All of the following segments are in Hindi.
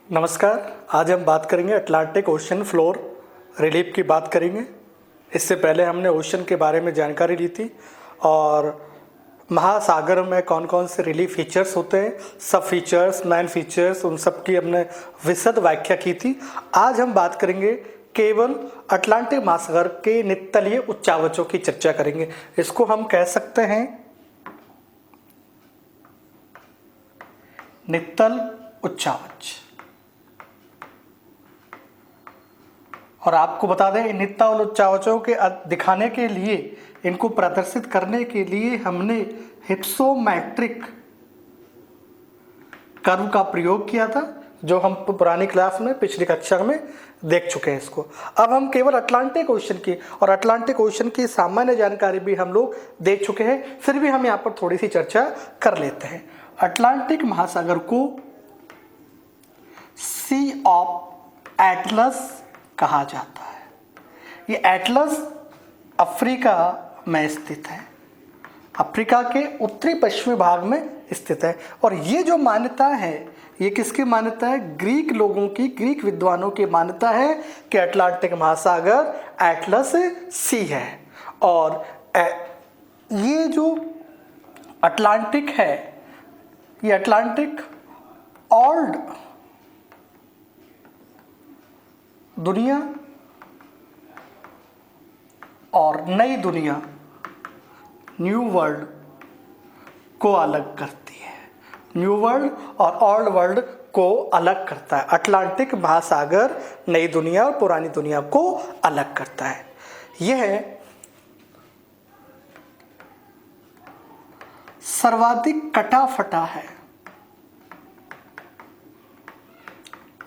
नमस्कार। आज हम बात करेंगे अटलांटिक ओशन फ्लोर रिलीफ की बात करेंगे। इससे पहले हमने ओशन के बारे में जानकारी ली थी और महासागर में कौन कौन से रिलीफ फीचर्स होते हैं, सब फीचर्स, मेन फीचर्स, उन सब की हमने विशद व्याख्या की थी। आज हम बात करेंगे केवल अटलांटिक महासागर के नितलीय उच्चावचों की चर्चा करेंगे। इसको हम कह सकते हैं नित्तल उच्चावच। और आपको बता दें, नित्तल उच्चावचों के दिखाने के लिए, इनको प्रदर्शित करने के लिए हमने हिप्सोमेट्रिक कर्व का प्रयोग किया था, जो हम पुरानी क्लास में पिछली कक्षा में देख चुके हैं इसको। अब हम केवल अटलांटिक ओशन की और अटलांटिक ओशन की सामान्य जानकारी भी हम लोग देख चुके हैं, फिर भी हम यहाँ पर थोड़ी सी चर्चा कर लेते हैं। अटलांटिक महासागर को सी ऑफ एटलस कहा जाता है। ये एटलस अफ्रीका में स्थित है, अफ्रीका के उत्तरी पश्चिमी भाग में स्थित है। और ये जो मान्यता है, ये किसकी मान्यता है? ग्रीक लोगों की, ग्रीक विद्वानों की मान्यता है कि अटलांटिक महासागर एटलस सी है। और ये जो अटलांटिक है, ये अटलांटिक ओल्ड दुनिया और नई दुनिया, न्यू वर्ल्ड को अलग करती है। न्यू वर्ल्ड और ओल्ड वर्ल्ड को अलग करता है। अटलांटिक महासागर नई दुनिया और पुरानी दुनिया को अलग करता है। यह सर्वाधिक कटा फटा है।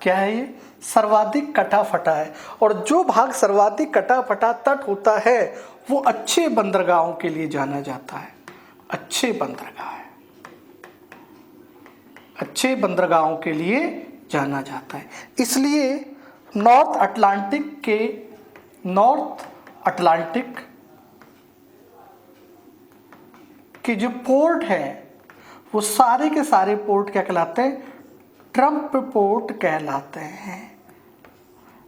क्या है ये? सर्वाधिक कटा फटा है। और जो भाग सर्वाधिक कटा फटा तट होता है वो अच्छे बंदरगाहों के लिए जाना जाता है। अच्छे बंदरगाह है, अच्छे बंदरगाहों के लिए जाना जाता है। इसलिए नॉर्थ अटलांटिक के जो पोर्ट है वो सारे के सारे पोर्ट क्या कहलाते हैं? ट्रंप पोर्ट कहलाते हैं।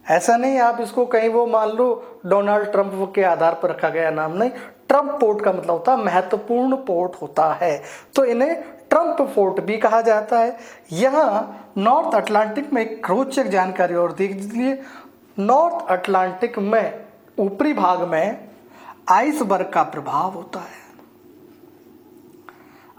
ऐसा नहीं आप इसको कहीं वो मान लो डोनाल्ड ट्रंप के आधार पर रखा गया नाम, नहीं। ट्रंप पोर्ट का मतलब होता है महत्वपूर्ण पोर्ट होता है, तो इन्हें ट्रंप पोर्ट भी कहा जाता है। यहाँ नॉर्थ अटलांटिक में एक रोचक जानकारी और देख लीजिए। नॉर्थ अटलांटिक में ऊपरी भाग में आइसबर्ग का प्रभाव होता है।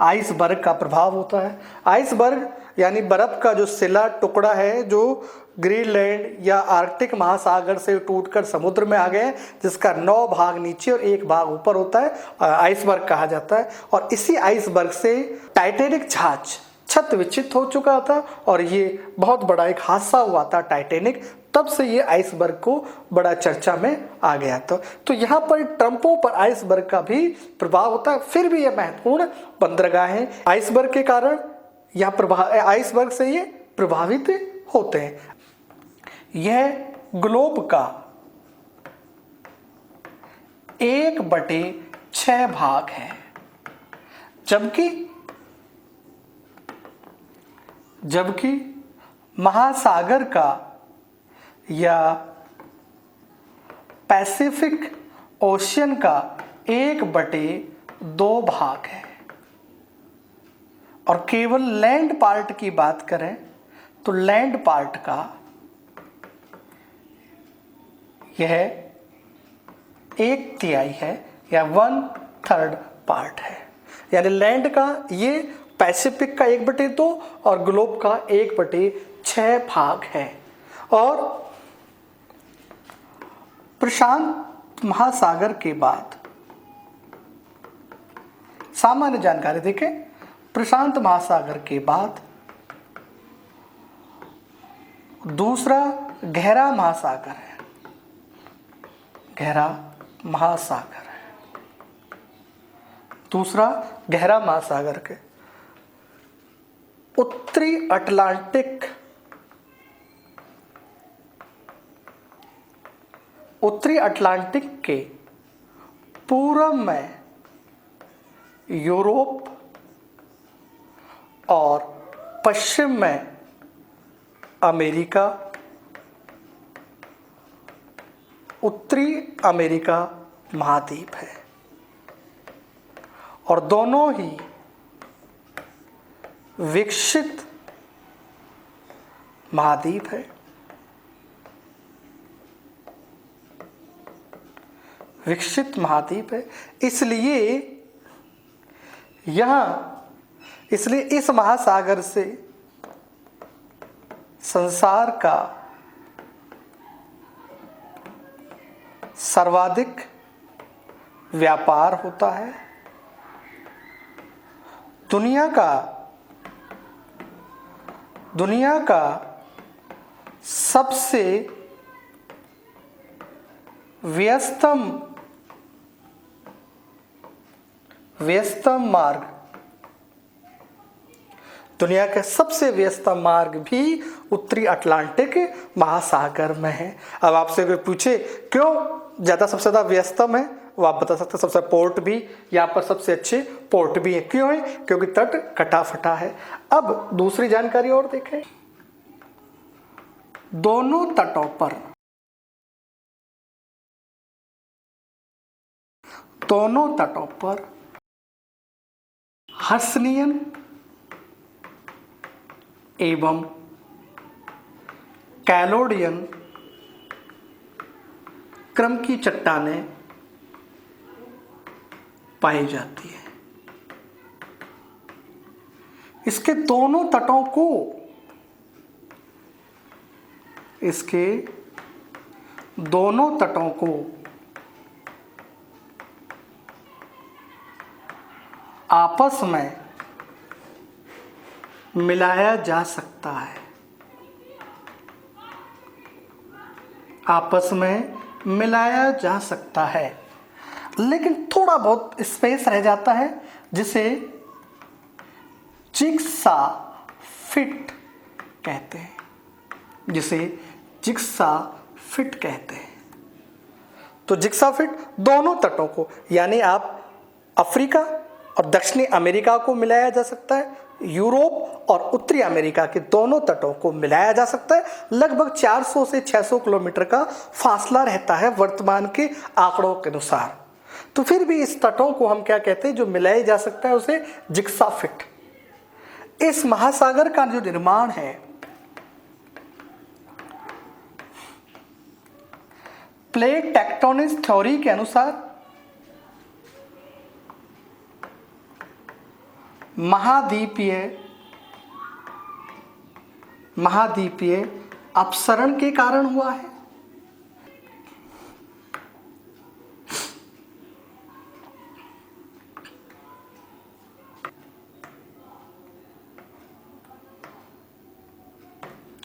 आइसबर्ग का प्रभाव होता है। आइसबर्ग यानी बर्फ का जो सिला टुकड़ा है, जो ग्रीनलैंड या आर्कटिक महासागर से टूटकर समुद्र में आ गए, जिसका 9 भाग नीचे और 1 भाग ऊपर होता है, आइसबर्ग कहा जाता है। और इसी आइसबर्ग से टाइटैनिक जहाज छत विच्छित हो चुका था और ये बहुत बड़ा एक हादसा हुआ था टाइटैनिक। तब से ये आइसबर्ग को बड़ा चर्चा में आ गया था। तो यहाँ पर ट्रंपों पर आइसबर्ग का भी प्रभाव होता है। फिर भी ये महत्वपूर्ण बंदरगाह है। आइसबर्ग के कारण आइसबर्ग से ये प्रभावित होते हैं। यह ग्लोब का 1/6 भाग है, जबकि महासागर का या पैसिफिक ओशियन का 1/2 भाग है। और केवल लैंड पार्ट की बात करें तो लैंड पार्ट का यह 1/3 है या 1/3 पार्ट है। यानी लैंड का ये पैसिफिक का 1/2 और ग्लोब का 1/6 भाग है। और प्रशांत महासागर के बाद सामान्य जानकारी देखें। प्रशांत महासागर के बाद दूसरा गहरा महासागर है। गहरा महासागर है दूसरा गहरा महासागर के उत्तरी अटलांटिक के पूर्व में यूरोप और पश्चिम में अमेरिका, उत्तरी अमेरिका महाद्वीप है और दोनों ही विकसित महाद्वीप है। विकसित महाद्वीप है, इसलिए इस महासागर से संसार का सर्वाधिक व्यापार होता है। दुनिया का सबसे व्यस्तम मार्ग, दुनिया का सबसे व्यस्तम मार्ग भी उत्तरी अटलांटिक महासागर में है। अब आपसे कोई पूछे क्यों सबसे ज़्यादा व्यस्तम है, वो आप बता सकते हैं। सबसे पोर्ट भी यहाँ पर सबसे अच्छे पोर्ट भी है। क्यों है? क्योंकि तट कटा फटा है। अब दूसरी जानकारी और देखें, दोनों तटों पर हर्सनियन एवं कैलोडियन क्रम की चट्टानें पाई जाती है। इसके दोनों तटों को आपस में मिलाया जा सकता है। आपस में मिलाया जा सकता है, लेकिन थोड़ा बहुत स्पेस रह जाता है जिसे जिग्सा फिट कहते हैं। तो जिग्सा फिट दोनों तटों को, यानी आप अफ्रीका और दक्षिणी अमेरिका को मिलाया जा सकता है, यूरोप और उत्तरी अमेरिका के दोनों तटों को मिलाया जा सकता है। लगभग 400 से 600 किलोमीटर का फासला रहता है वर्तमान के आंकड़ों के अनुसार। तो फिर भी इस तटों को हम क्या कहते हैं, जो मिलाया जा सकता है उसे जिग्सा फिट। इस महासागर का जो निर्माण है प्लेट टेक्टोनिक्स थ्योरी के अनुसार महाद्वीपीय अपसरण के कारण हुआ है।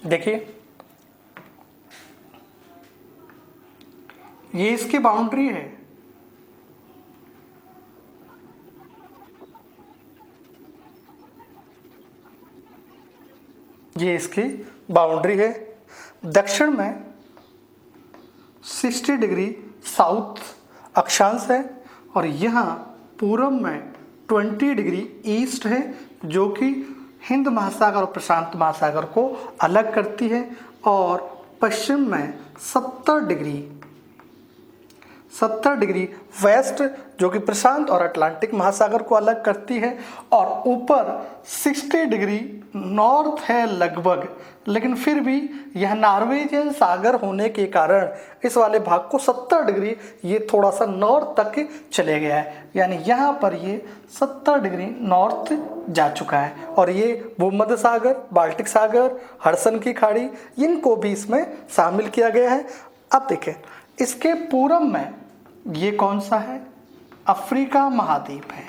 देखिए, ये इसकी बाउंड्री है। ये इसकी बाउंड्री है। दक्षिण में 60 डिग्री साउथ अक्षांश है और यहाँ पूर्व में 20 डिग्री ईस्ट है, जो कि हिंद महासागर और प्रशांत महासागर को अलग करती है। और पश्चिम में 70 डिग्री वेस्ट, जो कि प्रशांत और अटलांटिक महासागर को अलग करती है। और ऊपर 60 डिग्री नॉर्थ है लगभग, लेकिन फिर भी यह नॉर्वेजियन सागर होने के कारण इस वाले भाग को 70 डिग्री ये थोड़ा सा नॉर्थ तक चले गया है, यानी यहाँ पर ये 70 डिग्री नॉर्थ जा चुका है। और ये भूमध्य सागर, बाल्टिक सागर, हडसन की खाड़ी, इनको भी इसमें शामिल किया गया है। अब देखें, इसके पूर्व में ये कौन सा है? अफ्रीका महाद्वीप है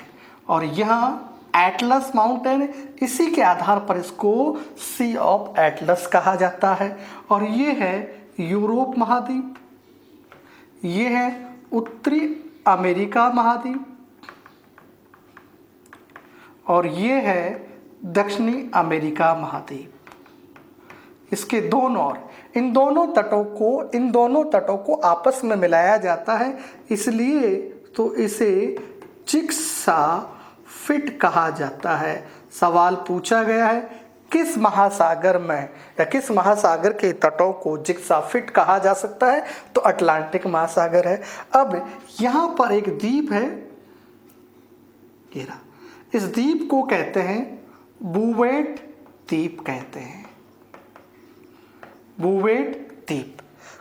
और यहाँ एटलस माउंटेन, इसी के आधार पर इसको सी ऑफ एटलस कहा जाता है। और ये है यूरोप महाद्वीप, ये है उत्तरी अमेरिका महाद्वीप और ये है दक्षिणी अमेरिका महाद्वीप। इसके दोनों ओर इन दोनों तटों को आपस में मिलाया जाता है, इसलिए तो इसे जिग्सा फिट कहा जाता है। सवाल पूछा गया है किस महासागर में या किस महासागर के तटों को जिग्साफिट कहा जा सकता है? तो अटलांटिक महासागर है। अब यहाँ पर एक द्वीप है, ये रहा, इस द्वीप को कहते हैं बूवेट द्वीप कहते हैं, बूवेट द्वीप।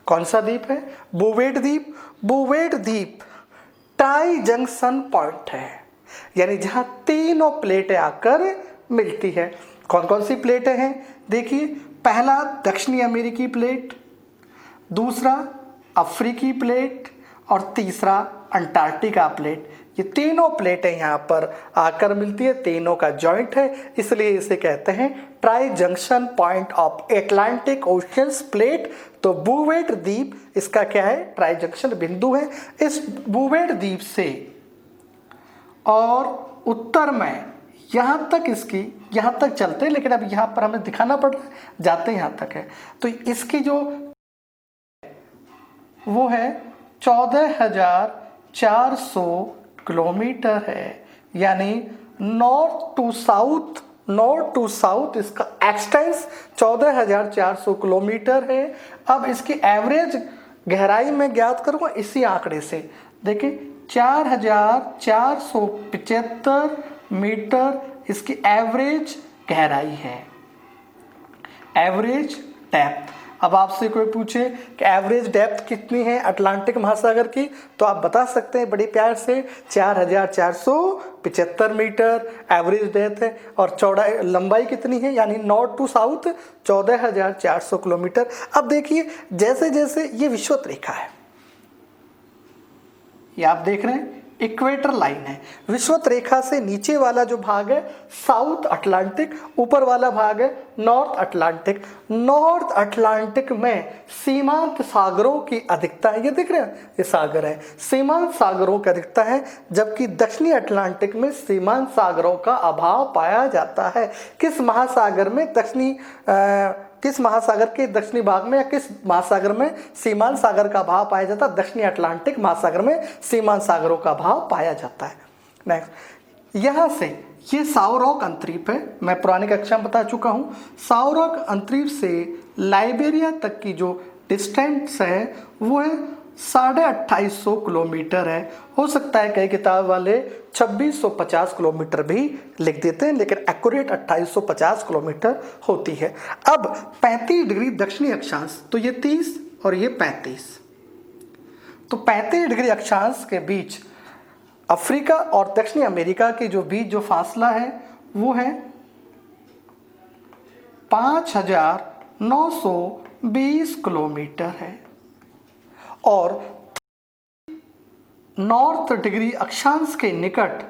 कौन सा द्वीप है? बूवेट द्वीप। बूवेट द्वीप टाई जंक्शन पॉइंट है, यानी जहां तीनों प्लेटें आकर मिलती है। कौन कौन सी प्लेटें हैं? देखिए, पहला दक्षिणी अमेरिकी प्लेट, दूसरा अफ्रीकी प्लेट और तीसरा अंटार्कटिका प्लेट। ये तीनों प्लेटें यहाँ पर आकर मिलती है, तीनों का जॉइंट है, इसलिए इसे कहते हैं tri junction point of Atlantic oceans plate. तो बूवेट द्वीप इसका क्या है? ट्राई जंक्शन बिंदु है। इस बूवेट द्वीप से और उत्तर में यहाँ तक, इसकी यहाँ तक चलते हैं, लेकिन अब यहाँ पर हमें दिखाना पड़ रहा है, जाते हैं यहाँ तक है। तो इसकी जो वो है 14,400 किलोमीटर है, यानी नॉर्थ टू साउथ इसका एक्सटेंस 14,400 किलोमीटर है। अब इसकी एवरेज गहराई में ज्ञात करूँगा इसी आंकड़े से। देखिए 4,475 मीटर इसकी एवरेज गहराई है, एवरेज डेप्थ। अब आपसे कोई पूछे कि एवरेज डेप्थ कितनी है अटलांटिक महासागर की, तो आप बता सकते हैं बड़े प्यार से 4,475 मीटर एवरेज डेप्थ है। और चौड़ाई लंबाई कितनी है, यानी नॉर्थ टू साउथ 14,400 किलोमीटर। अब देखिए, जैसे जैसे ये विषुवत रेखा है, ये आप देख रहे हैं इक्वेटर लाइन है। विषुवत रेखा से नीचे वाला जो भाग है साउथ अटलांटिक, ऊपर वाला भाग है नॉर्थ अटलांटिक। नॉर्थ अटलांटिक में सीमांत सागरों की अधिकता है, ये देख रहे हैं ये सागर है, सीमांत सागरों की अधिकता है, जबकि दक्षिणी अटलांटिक में सीमांत सागरों का अभाव पाया जाता है। किस महासागर में किस महासागर के दक्षिणी भाग में या किस महासागर में सीमांत सागर का भाव पाया जाता है? दक्षिणी अटलांटिक महासागर में सीमांत सागरों का भाव पाया जाता है। नेक्स्ट, यहाँ से ये साउरॉक अंतरीप है, मैं पुरानी कक्षा में बता चुका हूँ। साउरॉक अंतरीप से लाइबेरिया तक की जो डिस्टेंस है वो है 2,850 किलोमीटर है। हो सकता है कई किताब वाले 2,650 किलोमीटर भी लिख देते हैं, लेकिन एक्यूरेट 2,850 किलोमीटर होती है। अब 35 डिग्री दक्षिणी अक्षांश, तो ये 30 और ये 35, तो 35 डिग्री अक्षांश के बीच अफ्रीका और दक्षिणी अमेरिका के जो बीच जो फासला है वो है 5,920 किलोमीटर है। और नॉर्थ डिग्री अक्षांश के निकट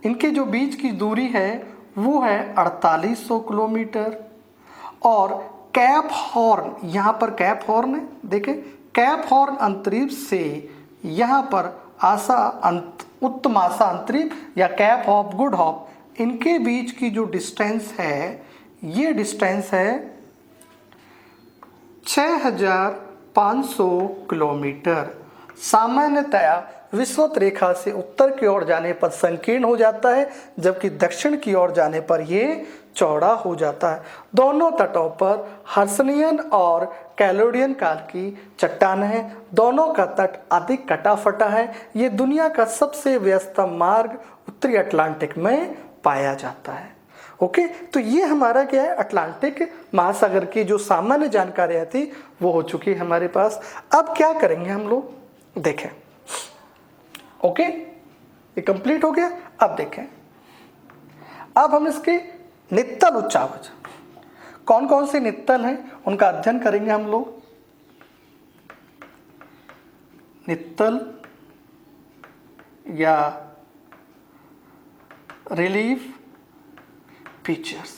इनके जो बीच की दूरी है वो है 4,800 किलोमीटर। और कैप हॉर्न, यहाँ पर कैप हॉर्न है, देखें कैप हॉर्न अंतरीप से यहाँ पर उत्तम आशा अंतरीप या कैप हॉप गुड हॉप, इनके बीच की जो डिस्टेंस है ये डिस्टेंस है 6,500 किलोमीटर। सामान्यतया विषुवत रेखा से उत्तर की ओर जाने पर संकीर्ण हो जाता है, जबकि दक्षिण की ओर जाने पर ये चौड़ा हो जाता है। दोनों तटों पर हर्सनियन और कैलोडियन काल की चट्टानें हैं। दोनों का तट अधिक कटा फटा है। ये दुनिया का सबसे व्यस्तम मार्ग उत्तरी अटलांटिक में पाया जाता है। ओके, तो ये हमारा क्या है, अटलांटिक महासागर की जो सामान्य जानकारियाँ थी वो हो चुकी है हमारे पास। अब क्या करेंगे हम लोग, देखें। ओके, ये कंप्लीट हो गया। अब देखें, अब हम इसके नित्तल उच्चावच, कौन कौन से नित्तल हैं उनका अध्ययन करेंगे हम लोग। नित्तल या रिलीफ फीचर्स।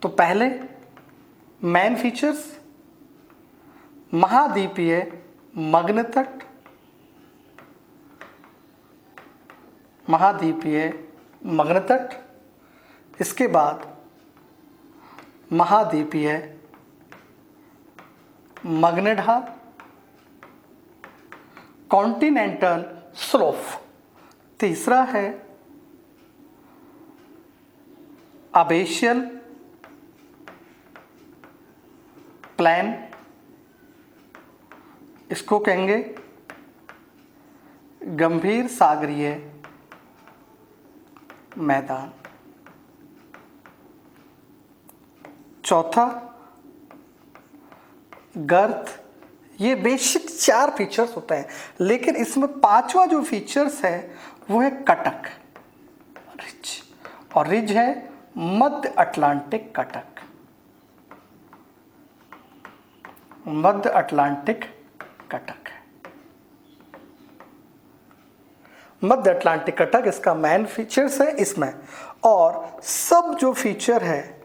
तो पहले मेन फीचर्स, महाद्वीपीय मग्न तट, महाद्वीपीय मग्न तट, इसके बाद महाद्वीपीय मग्न ढाल, कॉन्टिनेंटल स्लोप, तीसरा है अबेशियल प्लेन, इसको कहेंगे गंभीर सागरीय मैदान। चौथा गर्त। ये बेसिक 4 फीचर्स होते हैं, लेकिन इसमें 5वां जो फीचर्स है वो है कटक, रिज। और रिज है मध्य अटलांटिक कटक, मध्य अटलांटिक कटक, मध्य अटलांटिक कटक इसका मेन फीचर्स है इसमें। और सब जो फीचर है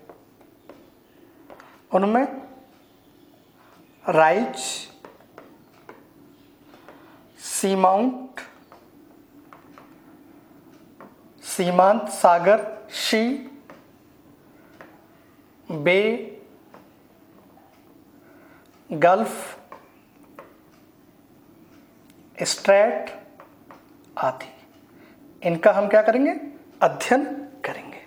उनमें राइज, सी माउंट, सीमांत सागर, शी, बे, गल्फ, स्ट्रेट आदि, इनका हम क्या करेंगे? अध्ययन करेंगे।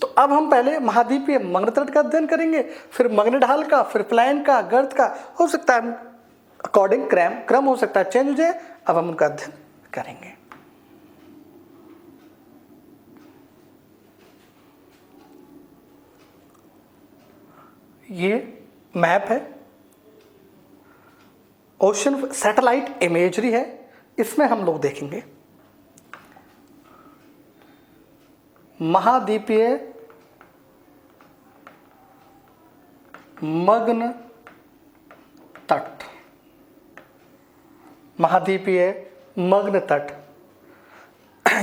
तो अब हम पहले महाद्वीपीय मग्न तट का अध्ययन करेंगे, फिर मग्न ढाल का, फिर प्लान का, गर्त का। हो सकता है अकॉर्डिंग क्रम हो सकता है चेंज हो जाए। अब हम उनका अध्ययन करेंगे। ये मैप है, ओशन सैटेलाइट इमेजरी है, इसमें हम लोग देखेंगे महाद्वीपीय मग्न तट, महाद्वीपीय मग्न तट।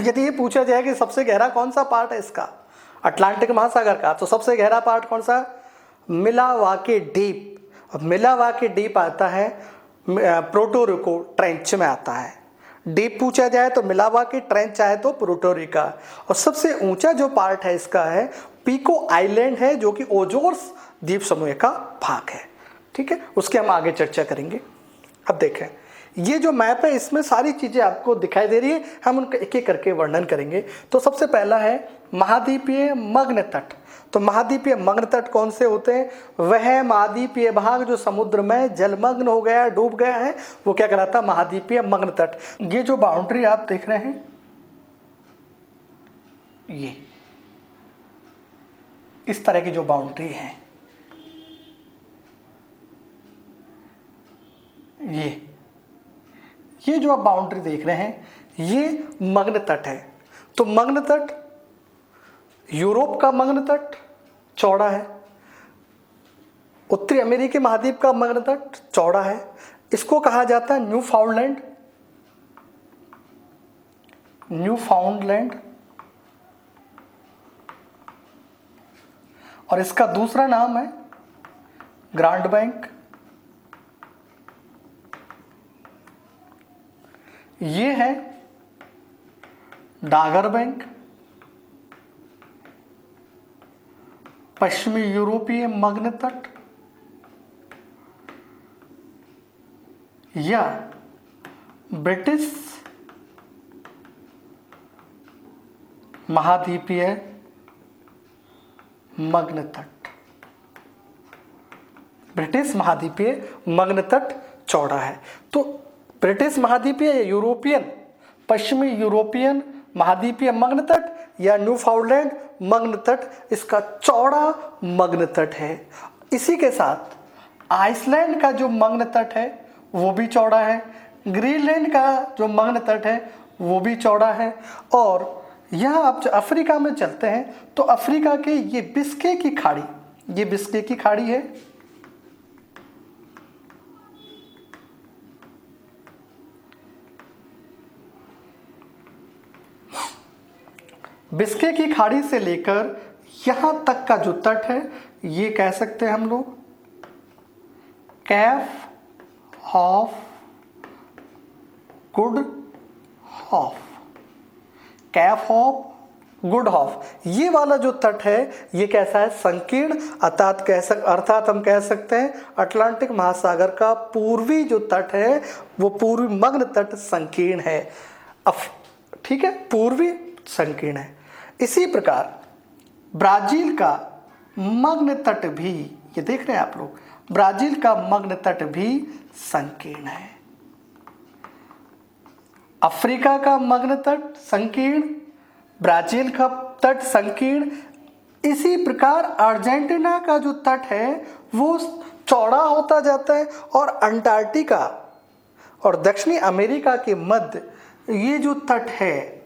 यदि ये पूछा जाए कि सबसे गहरा कौन सा पार्ट है इसका, अटलांटिक महासागर का, तो सबसे गहरा पार्ट कौन सा? मिलावाकी डीप। अब मिलावाकी डीप आता है प्रोटोरिको ट्रेंच में आता है। डीप पूछा जाए तो मिलावाकी ट्रेंच आए तो प्रोटोरिका। और सबसे ऊंचा जो पार्ट है इसका है पीको आइलैंड है, जो कि ओजोर्स द्वीप समूह का भाग है। ठीक है, उसके हम आगे चर्चा करेंगे। अब देखें, ये जो मैप है इसमें सारी चीजें आपको दिखाई दे रही है, हम उनका एक एक करके वर्णन करेंगे। तो सबसे पहला है महाद्वीपीय मग्न तट। तो महाद्वीपीय मग्न तट कौन से होते हैं? वह महाद्वीपीय भाग जो समुद्र में जलमग्न हो गया, डूब गया है, वो क्या कहलाता है? महाद्वीपीय मग्न तट। ये जो बाउंड्री आप देख रहे हैं, ये इस तरह की जो बाउंड्री है, ये जो आप बाउंड्री देख रहे हैं, ये मग्न तट है। तो मग्न तट, यूरोप का मग्न तट चौड़ा है, उत्तरी अमेरिकी महाद्वीप का मग्न तट चौड़ा है। इसको कहा जाता है न्यूफाउंडलैंड, न्यूफाउंडलैंड। और इसका दूसरा नाम है ग्रांड बैंक। ये है डागर बैंक, पश्चिमी यूरोपीय मग्न तट, या ब्रिटिश महाद्वीपीय मग्न तट। ब्रिटिश महाद्वीपीय मग्न तट चौड़ा है। तो ब्रिटिश महाद्वीपीय या यूरोपियन, पश्चिमी यूरोपियन महाद्वीपीय मग्न तट या न्यूफाउंडलैंड मग्न तट, इसका चौड़ा मग्न तट है। इसी के साथ आइसलैंड का जो मग्न तट है वो भी चौड़ा है, ग्रीनलैंड का जो मग्न तट है वो भी चौड़ा है। और यहाँ आप जो अफ्रीका में चलते हैं तो अफ्रीका के ये बिस्के की खाड़ी, ये बिस्के की खाड़ी है, बिस्के की खाड़ी से लेकर यहां तक का जो तट है, ये कह सकते हैं हम लोग Cape of Good Hope, Cape of Good Hope. ये वाला जो तट है ये कैसा है? संकीर्ण। अर्थात हम कह सकते हैं अटलांटिक महासागर का पूर्वी जो तट है वो पूर्वी मग्न तट संकीर्ण है। ठीक है, पूर्वी संकीर्ण है। इसी प्रकार ब्राजील का मग्न तट भी, ये देख रहे हैं आप लोग, ब्राजील का मग्न तट भी संकीर्ण है। अफ्रीका का मग्न तट संकीर्ण, ब्राजील का तट संकीर्ण। इसी प्रकार अर्जेंटीना का जो तट है वो चौड़ा होता जाता है, और अंटार्कटिका और दक्षिणी अमेरिका के मध्य ये जो तट है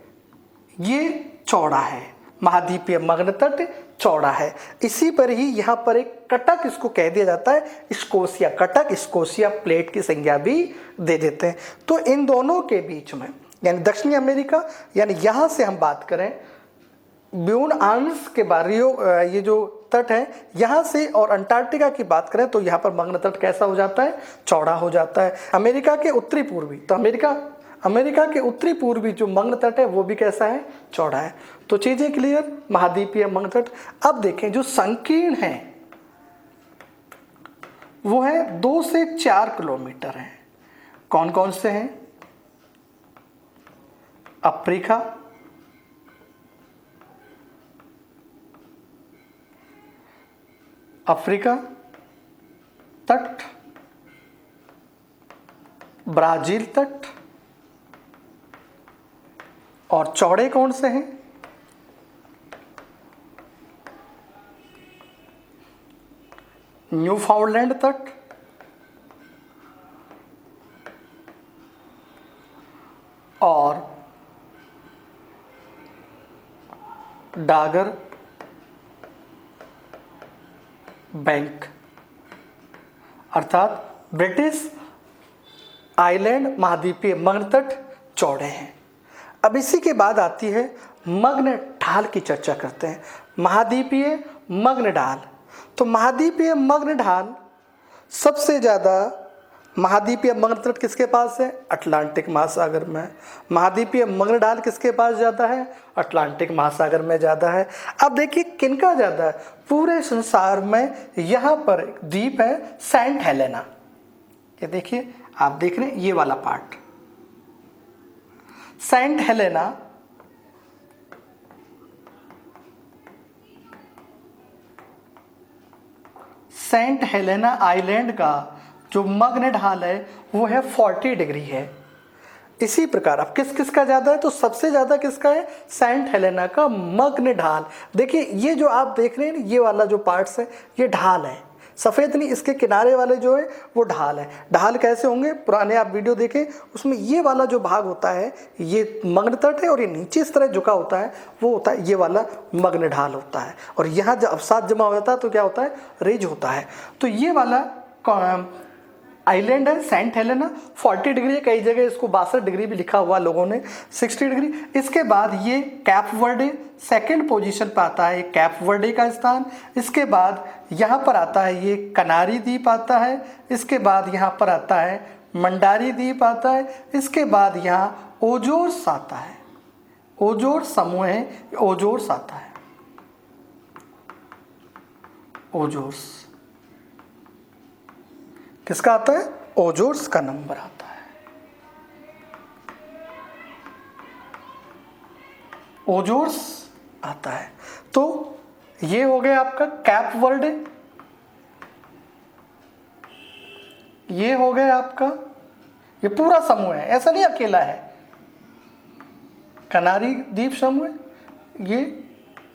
ये चौड़ा है, महाद्वीपीय मग्न तट चौड़ा है। इसी पर ही यहाँ पर एक कटक इसको कह दिया जाता है, स्कोशिया कटक, स्कोशिया प्लेट की संज्ञा भी दे देते हैं। तो इन दोनों के बीच में यानी दक्षिणी अमेरिका, यानी यहाँ से हम बात करें ब्यून आर्म्स के बारियो, ये जो तट है यहाँ से, और अंटार्कटिका की बात करें तो यहाँ पर मग्न तट कैसा हो जाता है, चौड़ा हो जाता है। अमेरिका के उत्तरी पूर्वी, तो अमेरिका के उत्तरी पूर्वी जो मग्न तट है वो भी कैसा है, चौड़ा है। तो चीजें क्लियर, महाद्वीपीय मग्न तट। अब देखें जो संकीर्ण है वो है 2 से 4 किलोमीटर है। कौन कौन से हैं? अफ्रीका, तट, ब्राजील तट, और चौड़े कौन से हैं? न्यूफाउंडलैंड तट, और डागर बैंक, अर्थात ब्रिटिश आइलैंड महाद्वीपीय मग्न तट चौड़े हैं। अब इसी के बाद आती है मग्न ढाल की चर्चा करते हैं। महाद्वीपीय मग्न ढाल, तो महाद्वीपीय मग्न ढाल सबसे ज़्यादा महाद्वीपीय मग्न तट किसके पास है? अटलांटिक महासागर में। महाद्वीपीय मग्न ढाल किसके पास ज़्यादा है? अटलांटिक महासागर में ज़्यादा है। अब देखिए किनका ज़्यादा है? पूरे संसार में यहाँ पर एक द्वीप है सेंट हेलेना। ये देखिए, आप देख रहे हैं ये वाला पार्ट, सेंट हेलेना आइलैंड का जो मग्न ढाल है वो है 40 डिग्री है। इसी प्रकार अब किस किस का ज़्यादा है? तो सबसे ज़्यादा किसका है? सेंट हेलेना का मग्न ढाल। देखिए ये जो आप देख रहे हैं ये वाला जो पार्ट्स है ये ढाल है, सफ़ेद नहीं, इसके किनारे वाले जो है वो ढाल है। ढाल कैसे होंगे? पुराने आप वीडियो देखें उसमें ये वाला जो भाग होता है ये मग्न तट है, और ये नीचे इस तरह झुका होता है वो होता है ये वाला मग्न ढाल होता है। और यहाँ जब अवसाद जमा हो जाता है तो क्या होता है? रिज होता है। तो ये वाला आइलैंड है सेंट हेलेना, 40 डिग्री है, कई जगह इसको 62 डिग्री भी लिखा हुआ लोगों ने, 60 डिग्री। इसके बाद ये कैप वर्डे सेकेंड पोजीशन पर आता है, कैप वर्डे का स्थान। इसके बाद यहाँ पर आता है ये कनारी द्वीप आता है। इसके बाद यहाँ पर आता है मंडारी द्वीप आता है। इसके बाद यहाँ ओजोर्स आता है, ओजोर्स समूह है, ओजोर्स आता है, ओजोर्स किसका आता है? ओजोर्स का नंबर आता है, ओजोर्स आता है। तो ये हो गया आपका कैप वर्डे, ये हो गया आपका, ये पूरा समूह है, ऐसा नहीं अकेला है। कनारी द्वीप समूह, ये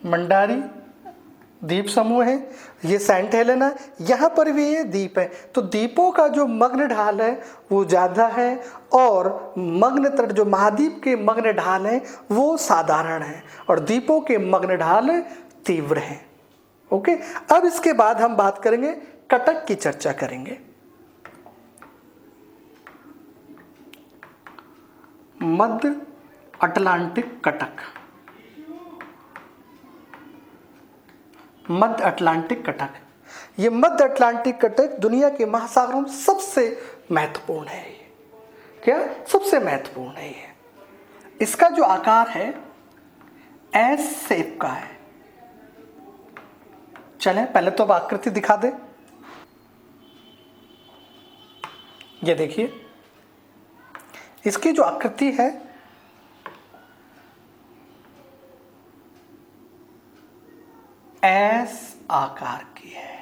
मंडारी द्वीप समूह है, ये सेंट हेलेना, यहाँ पर भी ये द्वीप है। तो द्वीपों का जो मग्न ढाल है वो ज़्यादा है, और मग्न तट जो महाद्वीप के मग्न ढाल हैं वो साधारण है, और द्वीपों के मग्न ढाल तीव्र हैं। ओके, अब इसके बाद हम बात करेंगे कटक की चर्चा करेंगे। मध्य अटलांटिक कटक, मध्य अटलांटिक कटक, ये मध्य अटलांटिक कटक दुनिया के महासागरों में सबसे महत्वपूर्ण है। क्या? सबसे महत्वपूर्ण है ये। इसका जो आकार है एस शेप का है। चलें पहले तो अब आकृति दिखा दे। ये देखिए इसकी जो आकृति है एस आकार की है।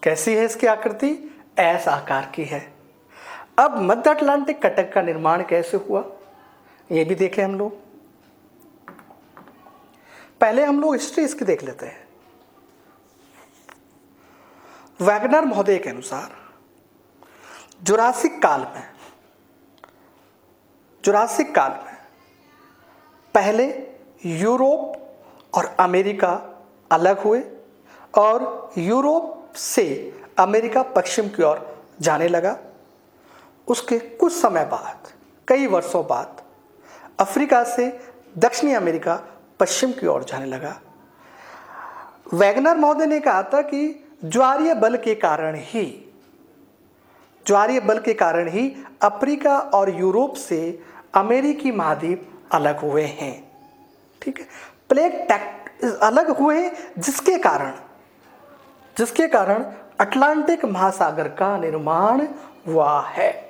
कैसी है इसकी आकृति? एस आकार की है। अब मध्य अटलांटिक कटक का निर्माण कैसे हुआ ये भी देखें हम लोग। पहले हम लोग हिस्ट्री इसकी देख लेते हैं। वैगनर महोदय के अनुसार जुरासिक काल में पहले यूरोप और अमेरिका अलग हुए और यूरोप से अमेरिका पश्चिम की ओर जाने लगा। उसके कुछ समय बाद, कई वर्षों बाद, अफ्रीका से दक्षिणी अमेरिका पश्चिम की ओर जाने लगा। वैगनर महोदय ने कहा था कि ज्वारीय बल के कारण ही अफ्रीका और यूरोप से अमेरिकी महाद्वीप अलग हुए हैं। ठीक है, प्लेट अलग हुए जिसके कारण अटलांटिक महासागर का निर्माण हुआ है।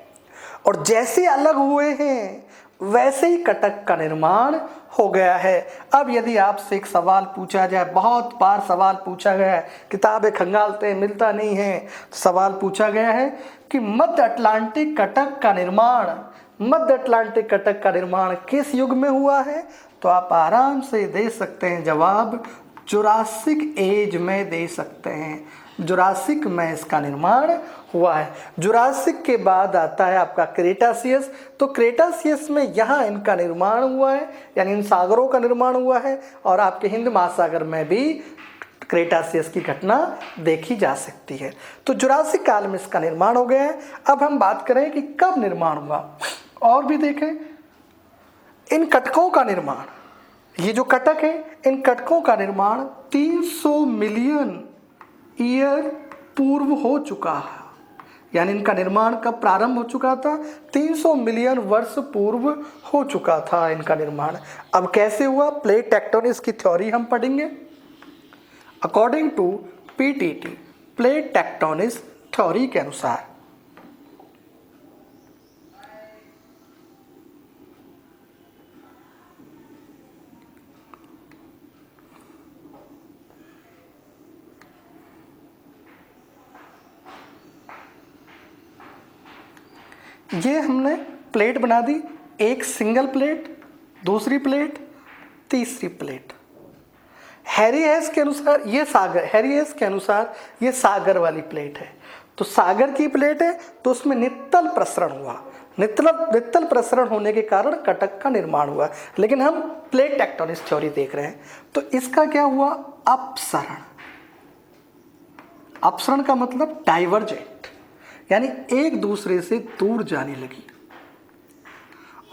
और जैसे अलग हुए हैं वैसे ही कटक का निर्माण हो गया है। अब यदि आपसे एक सवाल पूछा जाए, बहुत बार सवाल पूछा गया है, किताबें खंगालते हैं मिलता नहीं है, तो सवाल पूछा गया है कि मध्य अटलांटिक कटक का निर्माण किस युग में हुआ है, तो आप आराम से दे सकते हैं जवाब, जुरासिक एज में दे सकते हैं। जुरासिक में इसका निर्माण हुआ है। जुरासिक के बाद आता है आपका क्रेटासियस। तो क्रेटासियस में यहाँ इनका निर्माण हुआ है, यानी इन सागरों का निर्माण हुआ है। और आपके हिंद महासागर में भी क्रेटासियस की घटना देखी जा सकती है। तो जुरासिक काल में इसका निर्माण हो गया है। अब हम बात करें कि कब निर्माण हुआ, और भी देखें इन कटकों का निर्माण। ये जो कटक है, इन कटकों का निर्माण 300 मिलियन ईयर पूर्व हो चुका है। यानी इनका निर्माण कब प्रारंभ हो चुका था? 300 मिलियन वर्ष पूर्व हो चुका था इनका निर्माण। अब कैसे हुआ? प्लेट टेक्टोनिक्स की थ्योरी हम पढ़ेंगे। According to PTT, plate tectonics theory के अनुसार ये हमने प्लेट बना दी, एक सिंगल प्लेट, दूसरी प्लेट, तीसरी प्लेट। हैरी हेस के अनुसार ये सागर वाली प्लेट है। तो सागर की प्लेट है तो उसमें नित्तल प्रसरण हुआ। नित्तल प्रसरण होने के कारण कटक का निर्माण हुआ। लेकिन हम प्लेट टेक्टोनिक्स थ्योरी देख रहे हैं, तो इसका क्या हुआ? अपसरण। अपसरण का मतलब डाइवर्जेंट, यानी एक दूसरे से दूर जाने लगी।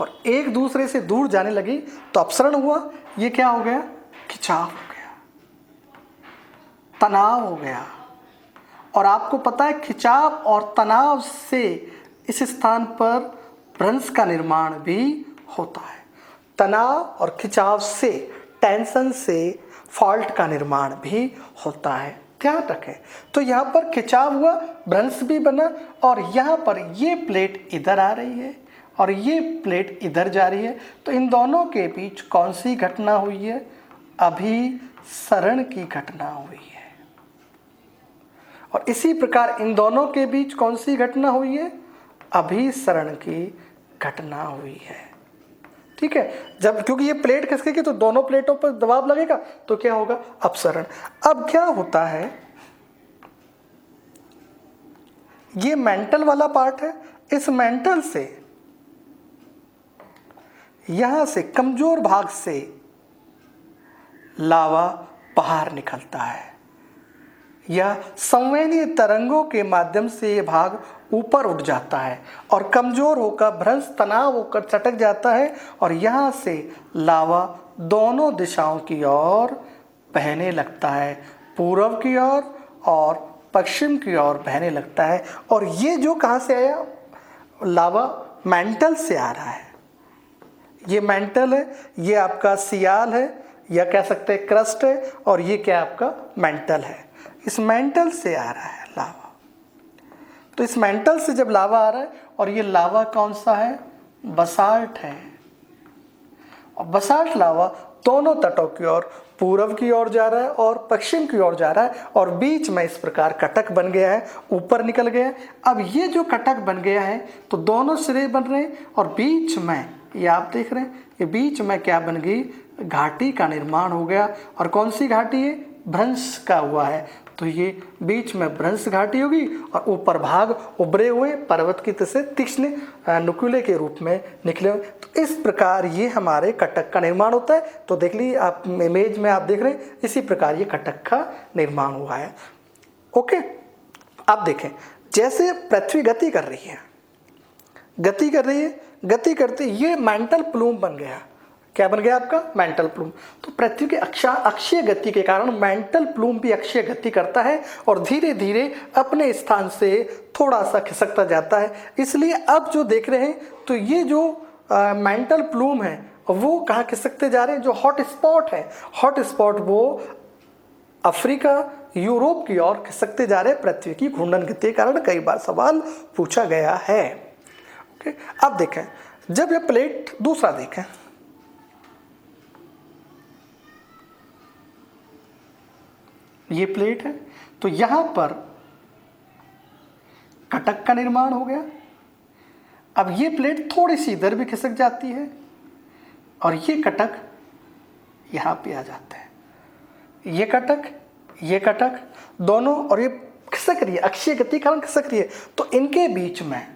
और एक दूसरे से दूर जाने लगी तो अपसरण हुआ। ये क्या हो गया? खिंचाव हो गया, तनाव हो गया। और आपको पता है खिंचाव और तनाव से इस स्थान पर भ्रंश का निर्माण भी होता है। तनाव और खिंचाव से, टेंशन से फॉल्ट का निर्माण भी होता है। ध्यान रखें। तो यहाँ पर खिंचाव हुआ, भ्रंश भी बना, और यहाँ पर ये प्लेट इधर आ रही है और ये प्लेट इधर जा रही है। तो इन दोनों के बीच कौन सी घटना हुई है? अभिसरण की घटना हुई है। और इसी प्रकार इन दोनों के बीच कौन सी घटना हुई है? अभिसरण की घटना हुई है। ठीक है, जब क्योंकि ये प्लेट खिसकेगी तो दोनों प्लेटों पर दबाव लगेगा, तो क्या होगा? अपसरण। अब क्या होता है, ये मेंटल वाला पार्ट है। इस मेंटल से, यहां से कमजोर भाग से लावा बाहर निकलता है, या संवेदनीय तरंगों के माध्यम से ये भाग ऊपर उठ जाता है और कमजोर होकर भ्रंश तनाव होकर चटक जाता है। और यहाँ से लावा दोनों दिशाओं की ओर बहने लगता है, पूर्व की ओर और पश्चिम की ओर बहने लगता है। और ये जो कहाँ से आया? लावा मेंटल से आ रहा है। ये मेंटल है, ये आपका सियाल है, या कह सकते हैं क्रस्ट है, और ये क्या आपका मेंटल है। इस मेंटल से आ रहा है लावा। तो इस मेंटल से जब लावा आ रहा है, और ये लावा कौन सा है? बसाल्ट है। और बसाल्ट लावा दोनों तटों की ओर पूर्व की ओर जा रहा है और पश्चिम की ओर जा रहा है और बीच में इस प्रकार कटक बन गया है, ऊपर निकल गया है। अब ये जो कटक बन गया है तो दोनों सिरे बन रहे हैं और बीच में ये आप देख रहे हैं, ये बीच में क्या बन गई, घाटी का निर्माण हो गया। और कौन सी घाटी है, भ्रंश का हुआ है, तो ये बीच में भ्रंश घाटी होगी और ऊपर भाग उभरे हुए पर्वत की तरह से तीक्ष्ण नुकीले के रूप में निकले हुए। तो इस प्रकार ये हमारे कटक का निर्माण होता है। तो देख लीजिए आप इमेज में आप देख रहे हैं, इसी प्रकार ये कटक का निर्माण हुआ है। ओके, आप देखें जैसे पृथ्वी गति कर रही है, गति करते ये मेंटल प्लूम बन गया। क्या बन गया आपका, मेंटल प्लूम। तो पृथ्वी के अक्षीय गति के कारण मेंटल प्लूम भी अक्षीय गति करता है और धीरे धीरे अपने स्थान से थोड़ा सा खिसकता जाता है। इसलिए अब जो देख रहे हैं तो ये जो मेंटल प्लूम है वो कहाँ खिसकते जा रहे हैं, जो हॉट स्पॉट वो अफ्रीका यूरोप की ओर खिसकते जा रहे हैं पृथ्वी की घूर्णन गति के कारण। कई बार सवाल पूछा गया है। ओके, अब देखें जब यह प्लेट दूसरा देखें, ये प्लेट है तो यहां पर कटक का निर्माण हो गया। अब ये प्लेट थोड़ी सी इधर भी खिसक जाती है और ये कटक यहां पे आ जाता है। ये कटक दोनों, और ये खिसक रही है, अक्षीय गति के कारण खिसक रही है। तो इनके बीच में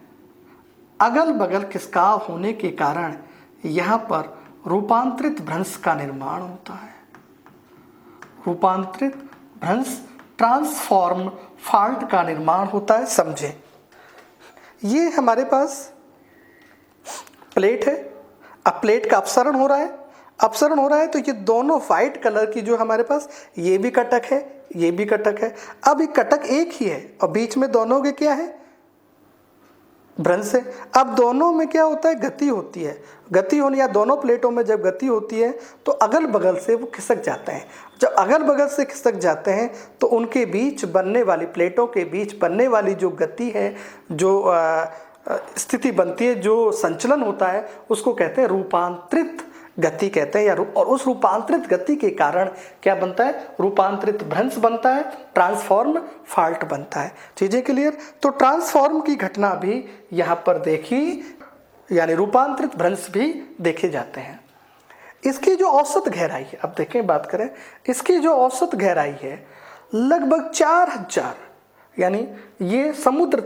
अगल बगल खिसकाव होने के कारण यहां पर रूपांतरित भ्रंश का निर्माण होता है। रूपांतरित भ्रंश, ट्रांसफॉर्म फॉल्ट का निर्माण होता है। समझें, ये हमारे पास प्लेट है। अब प्लेट का अपसरण हो रहा है तो ये दोनों वाइट कलर की जो हमारे पास, ये भी कटक है, ये भी कटक है। अब ये कटक एक ही है और बीच में दोनों के क्या है, भ्रंश है। अब दोनों में क्या होता है, गति होती है। गति होने या दोनों प्लेटों में जब गति होती है तो अगल बगल से वो खिसक जाते हैं। जब अगल बगल से खिसक जाते हैं तो उनके बीच बनने वाली, प्लेटों के बीच बनने वाली जो गति है, जो स्थिति बनती है, जो संचलन होता है, उसको कहते हैं रूपांतरित गति कहते हैं। और उस रूपांतरित गति के कारण क्या बनता है, रूपांतरित भ्रंश बनता है, ट्रांसफॉर्म फॉल्ट बनता है। चीजें क्लियर। तो ट्रांसफॉर्म की घटना भी यहाँ पर देखी, यानी रूपांतरित भ्रंश भी देखे जाते हैं। इसकी जो औसत गहराई है, अब देखें बात करें, इसकी जो औसत गहराई है लगभग 4000, यानी ये समुद्र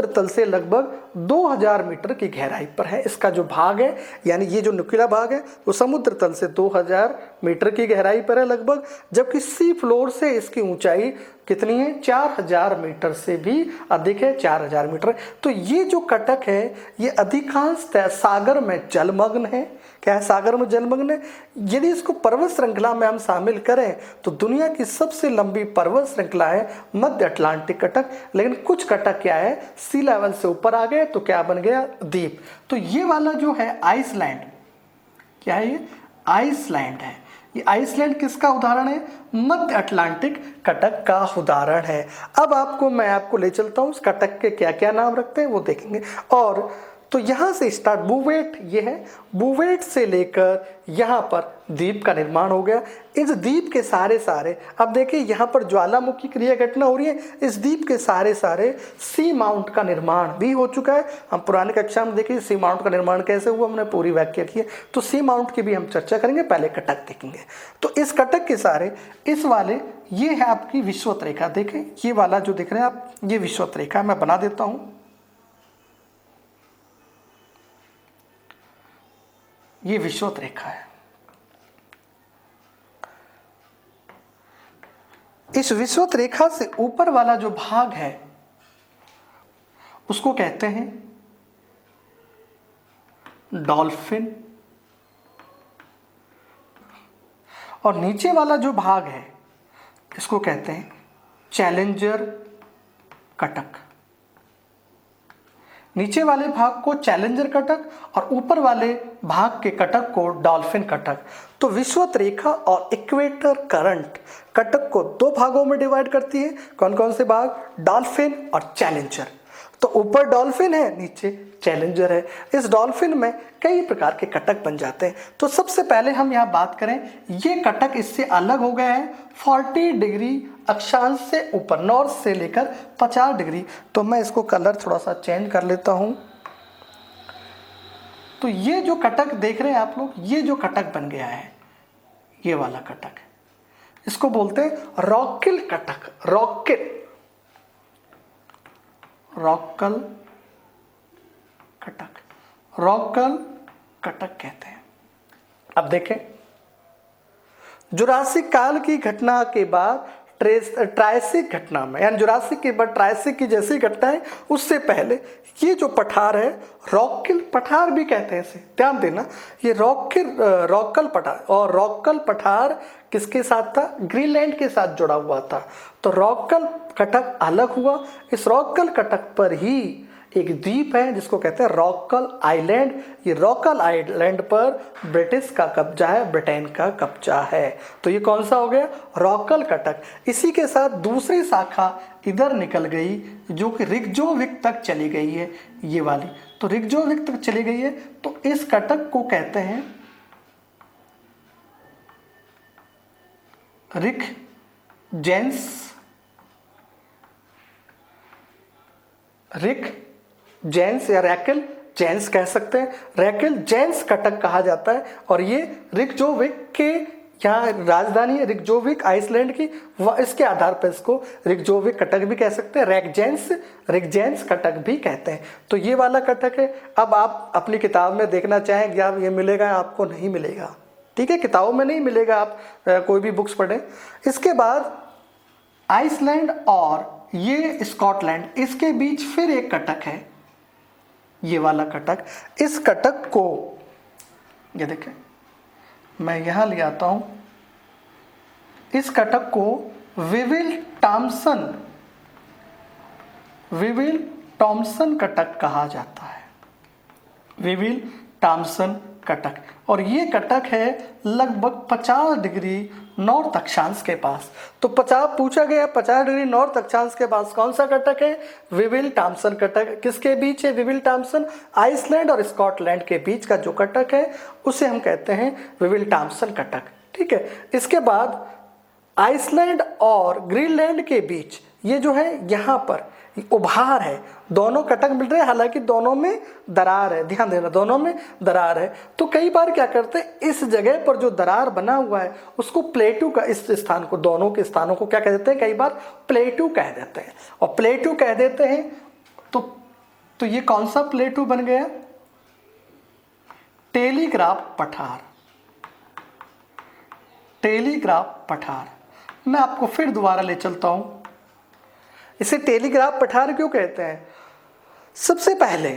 तल से लगभग 2000 मीटर की गहराई पर है। इसका जो भाग है, यानी ये जो नुकीला भाग है वो समुद्र तल से 2000 मीटर की गहराई पर है लगभग, जबकि सी फ्लोर से इसकी ऊंचाई कितनी है, 4000 मीटर से भी अधिक है, 4000 मीटर। तो ये जो कटक है ये अधिकांशतः सागर में जलमग्न है। क्या है, सागर में जलमग्न है। यदि इसको पर्वत श्रृंखला में हम शामिल करें तो दुनिया की सबसे लंबी पर्वत श्रृंखला है मध्य अटलांटिक कटक। लेकिन कुछ कटक क्या है, सी लेवल से ऊपर आ गए तो क्या बन गया, द्वीप। तो ये वाला जो है आइसलैंड, क्या है ये, आइसलैंड है। ये आइसलैंड किसका उदाहरण है, मध्य अटलांटिक कटक का उदाहरण है। अब मैं आपको ले चलता हूँ उस कटक के क्या क्या नाम रखते हैं वो देखेंगे। और तो यहाँ से स्टार्ट बुवेट, ये है बुवेट से लेकर यहाँ पर द्वीप का निर्माण हो गया। इस द्वीप के सारे अब देखिए यहाँ पर ज्वालामुखी क्रिया घटना हो रही है। इस द्वीप के सारे सी माउंट का निर्माण भी हो चुका है। हम पुराने कक्षा में देखिए सी माउंट का निर्माण कैसे हुआ, हमने पूरी व्याख्या की है। तो सी माउंट की भी हम चर्चा करेंगे, पहले कटक देखेंगे। तो इस कटक के सारे, इस वाले, ये है आपकी विषुवत रेखा। देखें ये वाला जो देख रहे हैं आप, ये विषुवत रेखा मैं बना देता हूँ। ये विषुवत रेखा है। इस विषुवत रेखा से ऊपर वाला जो भाग है उसको कहते हैं डॉल्फिन, और नीचे वाला जो भाग है इसको कहते हैं चैलेंजर कटक। नीचे वाले भाग को चैलेंजर कटक और ऊपर वाले भाग के कटक को डॉल्फिन कटक। तो विषुवत रेखा और इक्वेटर करंट कटक को दो भागों में डिवाइड करती है। कौन कौन से भाग, डॉल्फिन और चैलेंजर। तो ऊपर डॉल्फिन है, नीचे चैलेंजर है। इस डॉल्फिन में कई प्रकार के कटक बन जाते हैं। तो सबसे पहले हम यहाँ बात करें, ये कटक इससे अलग हो गया है 40 डिग्री अक्षांश से ऊपर, नॉर्थ से लेकर 50 डिग्री। तो मैं इसको कलर थोड़ा सा चेंज कर लेता हूँ। तो ये जो कटक देख रहे हैं आप लोग, ये जो कटक बन गया है, ये वाला कटक, इसको बोलते हैं रॉकिल कटक। रॉकल कटक, रॉकल कटक कहते हैं। अब देखें, जुरासिक काल की घटना के बाद ट्रायसिक घटना में, यानी जुरासिक के बाद ट्रायसिक की जैसी घटना है, उससे पहले ये जो पठार है, रॉकिल पठार भी कहते हैं इसे, ध्यान देना। ये रॉकल पठार, और रॉकल पठार किसके साथ था? ग्रीनलैंड के साथ जुड़ा हुआ था। तो रॉकल कटक अलग हुआ। इस रॉकल कटक पर ही एक द्वीप है जिसको कहते हैं रॉकल आइलैंड। ये रॉकल आइलैंड पर ब्रिटिश का कब्जा है, ब्रिटेन का कब्जा है। तो ये कौन सा हो गया? रॉकल कटक। इसी के साथ दूसरी शाखा इधर निकल गई जो कि रिग्जोविक तक चली गई है, ये वाली। तो रिग्जोविक तक चली गई है, तो इस कटक को कहते हैं रिक जेंस या रैकल जेंस कह सकते हैं। रैकल जेंस कटक कहा जाता है। और ये रिग्जोविक के यहाँ राजधानी है, रिग्जोविक आइसलैंड की, इसके आधार पर इसको रिग्जोविक कटक भी कह सकते हैं, रिगजेंस कटक भी कहते हैं। तो ये वाला कटक है। अब आप अपनी किताब में देखना चाहेंगे, आप ये मिलेगा, आपको नहीं मिलेगा, ठीक है, किताबों में नहीं मिलेगा, आप कोई भी बुक्स पढ़ें। इसके बाद आइसलैंड और ये स्कॉटलैंड, इसके बीच फिर एक कटक है, ये वाला कटक। इस कटक को ये देखें, मैं यहां ले आता हूं। इस कटक को विविल टॉमसन कटक कहा जाता है, विविल टॉमसन कटक। और ये कटक है लगभग 50 डिग्री नॉर्थ अक्षांश के पास। तो 50 पूछा गया, 50 डिग्री नॉर्थ अक्षांश के पास कौन सा कटक है? Weevil Thomson Cuttack. किसके बीच है विविल टॉमसन? आइसलैंड और स्कॉटलैंड के बीच का जो कटक है उसे हम कहते हैं विविल टॉमसन कटक, ठीक है। इसके बाद आइसलैंड और ग्रीनलैंड के बीच ये जो है, यहाँ पर उभार है, दोनों कटक मिल रहे हैं, हालांकि दोनों में दरार है, ध्यान देना, दोनों में दरार है। तो कई बार क्या करते हैं, इस जगह पर जो दरार बना हुआ है उसको प्लेटू का, इस स्थान को, दोनों के स्थानों को क्या कह देते हैं? कई बार प्लेटू कह देते हैं। और प्लेटू कह देते हैं तो ये कौन सा प्लेटू बन गया? टेलीग्राफ पठार। टेलीग्राफ पठार। मैं आपको फिर दोबारा ले चलता हूं। इसे टेलीग्राफ पठार क्यों कहते हैं? सबसे पहले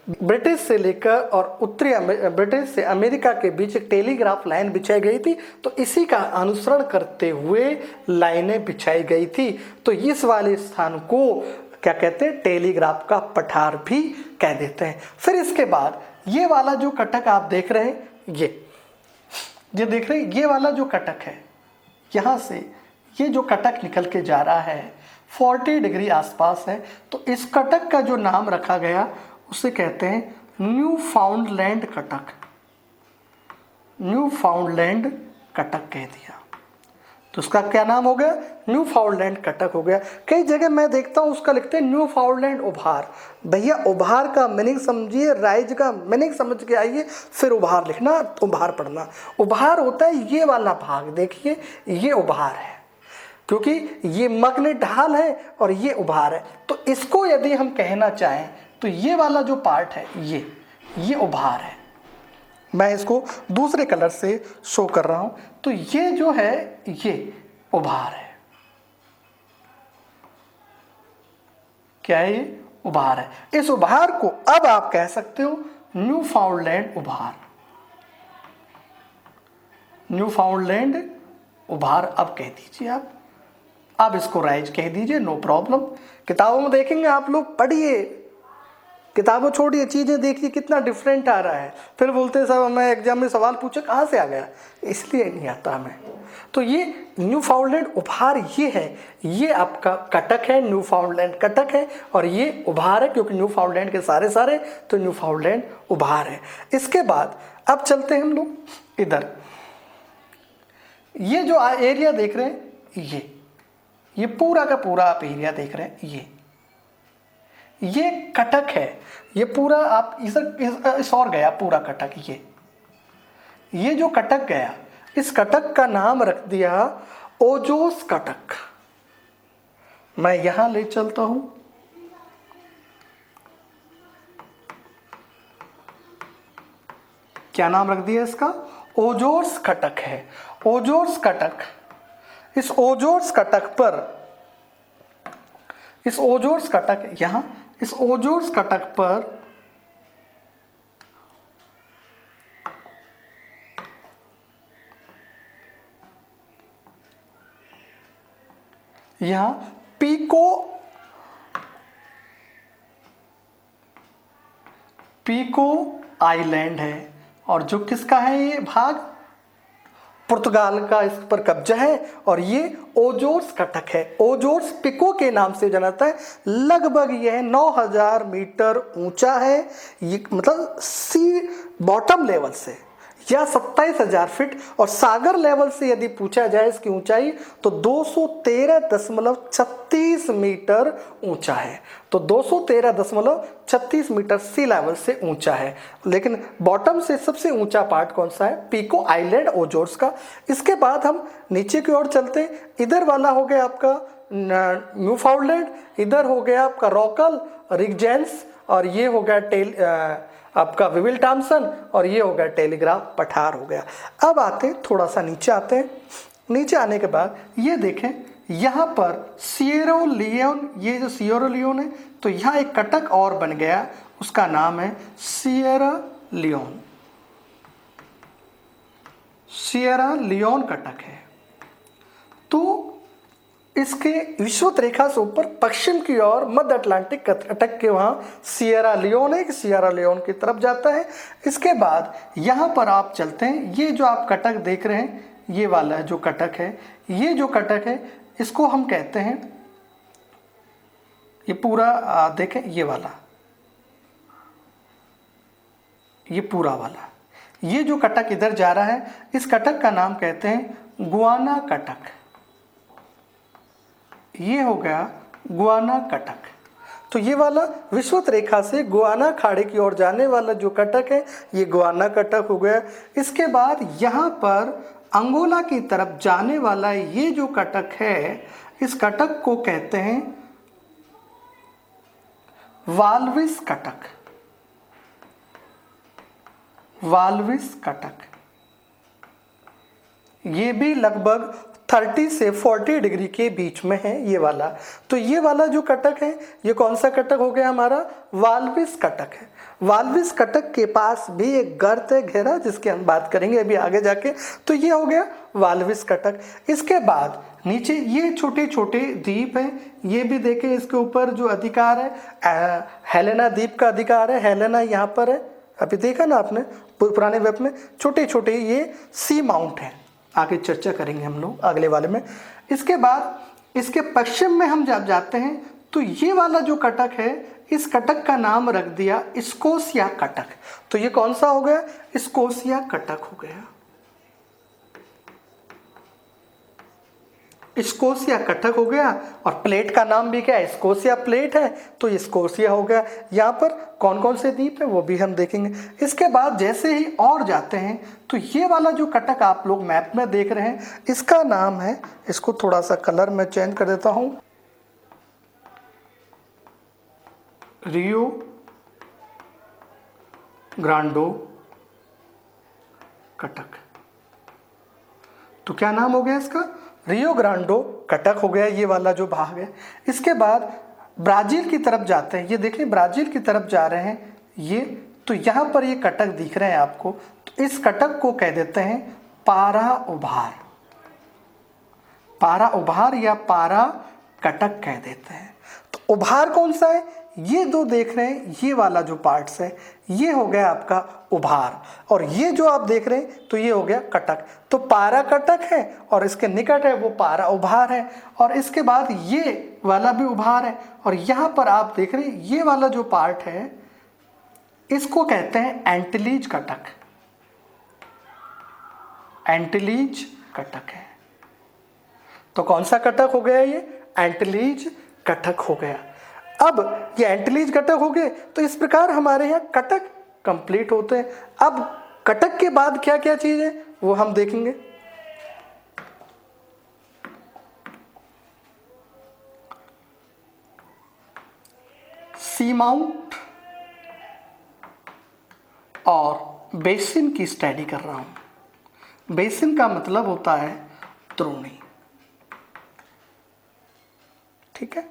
ब्रिटिश से लेकर और उत्तरी ब्रिटिश से अमेरिका के बीच एक टेलीग्राफ लाइन बिछाई गई थी, तो इसी का अनुसरण करते हुए लाइनें बिछाई गई थी। तो इस वाले स्थान को क्या कहते हैं? टेलीग्राफ का पठार भी कह देते हैं। फिर इसके बाद ये वाला जो कटक आप देख रहे हैं, ये देख रहे हैं, ये वाला जो कटक है, यहाँ से ये जो कटक निकल के जा रहा है 40 डिग्री आसपास है। तो इस कटक का जो नाम रखा गया उसे कहते हैं न्यू फाउंडलैंड कटक। न्यू फाउंडलैंड कटक कह दिया, तो उसका क्या नाम हो गया? न्यू फाउंडलैंड कटक हो गया। कई जगह मैं देखता हूँ उसका लिखते हैं न्यू फाउंडलैंड उभार। भैया उभार का मीनिंग समझिए, राइज का मीनिंग समझ के आइए, फिर उभार लिखना, उभार पढ़ना। उभार होता है ये वाला भाग, देखिए ये उभार है, क्योंकि ये मग्न ढाल है और ये उभार है। तो इसको यदि हम कहना चाहें तो ये वाला जो पार्ट है ये उभार है। मैं इसको दूसरे कलर से शो कर रहा हूं। तो ये जो है ये उभार है। क्या है? ये उभार है। इस उभार को अब आप कह सकते हो न्यू फाउंडलैंड उभार। न्यू फाउंडलैंड उभार अब कह दीजिए आप इसको राइज कह दीजिए, नो प्रॉब्लम। किताबों में देखेंगे आप लोग, पढ़िए, किताबों छोड़िए, चीज़ें देखिए कितना डिफरेंट आ रहा है। फिर बोलते हैं साहब हमें एग्जाम में सवाल पूछे, कहाँ से आ गया? इसलिए नहीं आता हमें। तो ये न्यूफाउंडलैंड उभार ये है, ये आपका कटक है, न्यूफाउंडलैंड कटक है, और ये उभार है क्योंकि न्यूफाउंडलैंड के सारे सारे तो न्यूफाउंडलैंड उभार है। इसके बाद अब चलते हैं हम लोग इधर, ये जो एरिया देख रहे हैं, ये पूरा का पूरा आप एरिया देख रहे हैं, ये कटक है, ये पूरा आप इस और गया पूरा कटक, ये जो कटक गया, इस कटक का नाम रख दिया ओजोस कटक। मैं यहां ले चलता हूं, क्या नाम रख दिया इसका? ओजोर्स कटक है। ओजोर्स कटक, इस ओजोर्स कटक पर, इस ओजोर्स कटक यहां, इस ओजोर्स कटक पर यहां पीको आइलैंड है, और जो किसका है ये भाग? पुर्तगाल का इस पर कब्जा है, और ये ओजोर्स कटक है। ओजोर्स पिको के नाम से जाना जाता है। लगभग यह 9000 मीटर ऊंचा है, ये मतलब सी बॉटम लेवल से, या 27,000 फीट, और सागर लेवल से यदि पूछा जाए इसकी ऊंचाई तो 213.36 मीटर ऊंचा है। तो 213.36 मीटर सी लेवल से ऊंचा है। लेकिन बॉटम से सबसे ऊंचा पार्ट कौन सा है? पीको आइलैंड ओजोर्स का। इसके बाद हम नीचे की ओर चलते, इधर वाला हो गया आपका न्यूफाउंडलैंड, इधर हो गया आपका रॉकल रिगजेंस, और ये हो गया आपका विविल टॉमसन, और ये हो गया टेलीग्राफ पठार हो गया। अब आते हैं थोड़ा सा नीचे आते हैं, नीचे आने के बाद ये देखें यहाँ पर सिएरा लियोन, ये जो सिएरा लियोन है, तो यहाँ एक कटक और बन गया, उसका नाम है सिएरा लियोन। सिएरा लियोन कटक है। तो इसके विषुवत रेखा से ऊपर पश्चिम की ओर मध्य अटलांटिक कटक के वहाँ सिएरा लियोन है, सिएरा लियोन की तरफ जाता है। इसके बाद यहाँ पर आप चलते हैं, ये जो आप कटक देख रहे हैं, ये वाला जो कटक है, ये जो कटक है इसको हम कहते हैं, ये पूरा देखें, ये वाला, ये पूरा वाला, ये जो कटक इधर जा रहा है, इस कटक का नाम कहते हैं गुआना कटक। ये हो गया गुआना कटक। तो ये वाला विषुवत रेखा से गुआना खाड़ी की ओर जाने वाला जो कटक है, ये गुआना कटक हो गया। इसके बाद यहाँ पर अंगोला की तरफ जाने वाला ये जो कटक है, इस कटक को कहते हैं वाल्विस कटक। वाल्विस कटक, ये भी लगभग 30 से 40 डिग्री के बीच में है ये वाला। तो ये वाला जो कटक है, ये कौन सा कटक हो गया हमारा? वाल्विस कटक है। वाल्विस कटक के पास भी एक गर्त है घेरा, जिसकी हम बात करेंगे अभी आगे जाके। तो ये हो गया वाल्विस कटक। इसके बाद नीचे ये छोटे छोटे द्वीप हैं, ये भी देखें, इसके ऊपर जो अधिकार है हेलेना द्वीप का अधिकार है। हेलेना यहाँ पर है, अभी देखा ना आपने पुराने वेब में, छोटे छोटे ये सी माउंट है। आगे चर्चा करेंगे हम लोग अगले वाले में। इसके बाद इसके पश्चिम में हम जब जाते हैं तो ये वाला जो कटक है, इस कटक का नाम रख दिया स्कोशिया कटक। तो ये कौन सा हो गया? स्कोशिया कटक हो गया। स्कोशिया कटक हो गया। और प्लेट का नाम भी क्या है? स्कोशिया प्लेट है, तो ये स्कोशिया हो गया। यहाँ पर कौन कौन से द्वीप है वो भी हम देखेंगे। इसके बाद जैसे ही और जाते हैं तो ये वाला जो कटक आप लोग मैप में देख रहे हैं, इसका नाम है, इसको थोड़ा सा कलर में चेंज कर देता हूं, रियो ग्रांडो कटक। तो क्या नाम हो गया इसका? रियो ग्रांडो कटक हो गया, ये वाला जो भाग है। इसके बाद ब्राज़ील की तरफ जाते हैं, ये देखिए ब्राज़ील की तरफ जा रहे हैं ये, तो यहाँ पर ये कटक दिख रहे हैं आपको। तो इस कटक को कह देते हैं पारा उभार। पारा उभार या पारा कटक कह देते हैं। तो उभार कौन सा है? ये दो देख रहे हैं, ये वाला जो पार्ट्स है ये हो गया आपका उभार, और ये जो आप देख रहे हैं तो ये हो गया कटक। तो पारा कटक है और इसके निकट है वो पारा उभार है, और इसके बाद ये वाला भी उभार है, और यहाँ पर आप देख रहे हैं ये वाला जो पार्ट है इसको कहते हैं एंटिलीज कटक। एंटिलीज कटक है। तो कौन सा कटक हो गया? ये एंटिलीज कटक हो गया। अब ये एंटिलीज कटक हो गए, तो इस प्रकार हमारे यहाँ कटक कंप्लीट होते हैं। अब कटक के बाद क्या क्या चीज है वो हम देखेंगे। सी माउंट और बेसिन की स्टडी कर रहा हूं। बेसिन का मतलब होता है द्रोणी, ठीक है।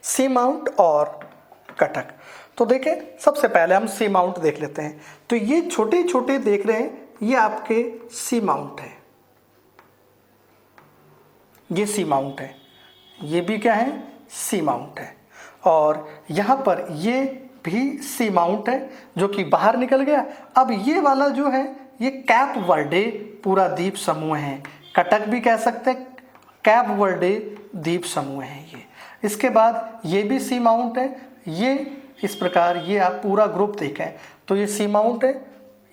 सी माउंट और कटक। तो देखें, सबसे पहले हम सी माउंट देख लेते हैं। तो ये छोटे छोटे देख रहे हैं, ये आपके सी माउंट है, ये सी माउंट है, ये भी क्या है? सी माउंट है। और यहाँ पर ये भी सी माउंट है जो कि बाहर निकल गया। अब ये वाला जो है ये कैप वर्डे पूरा द्वीप समूह है, कटक भी कह सकते हैं, कैप वर्डे द्वीप समूह है ये। इसके बाद ये भी सी माउंट है, ये इस प्रकार ये आप पूरा ग्रुप देखें तो ये सी माउंट है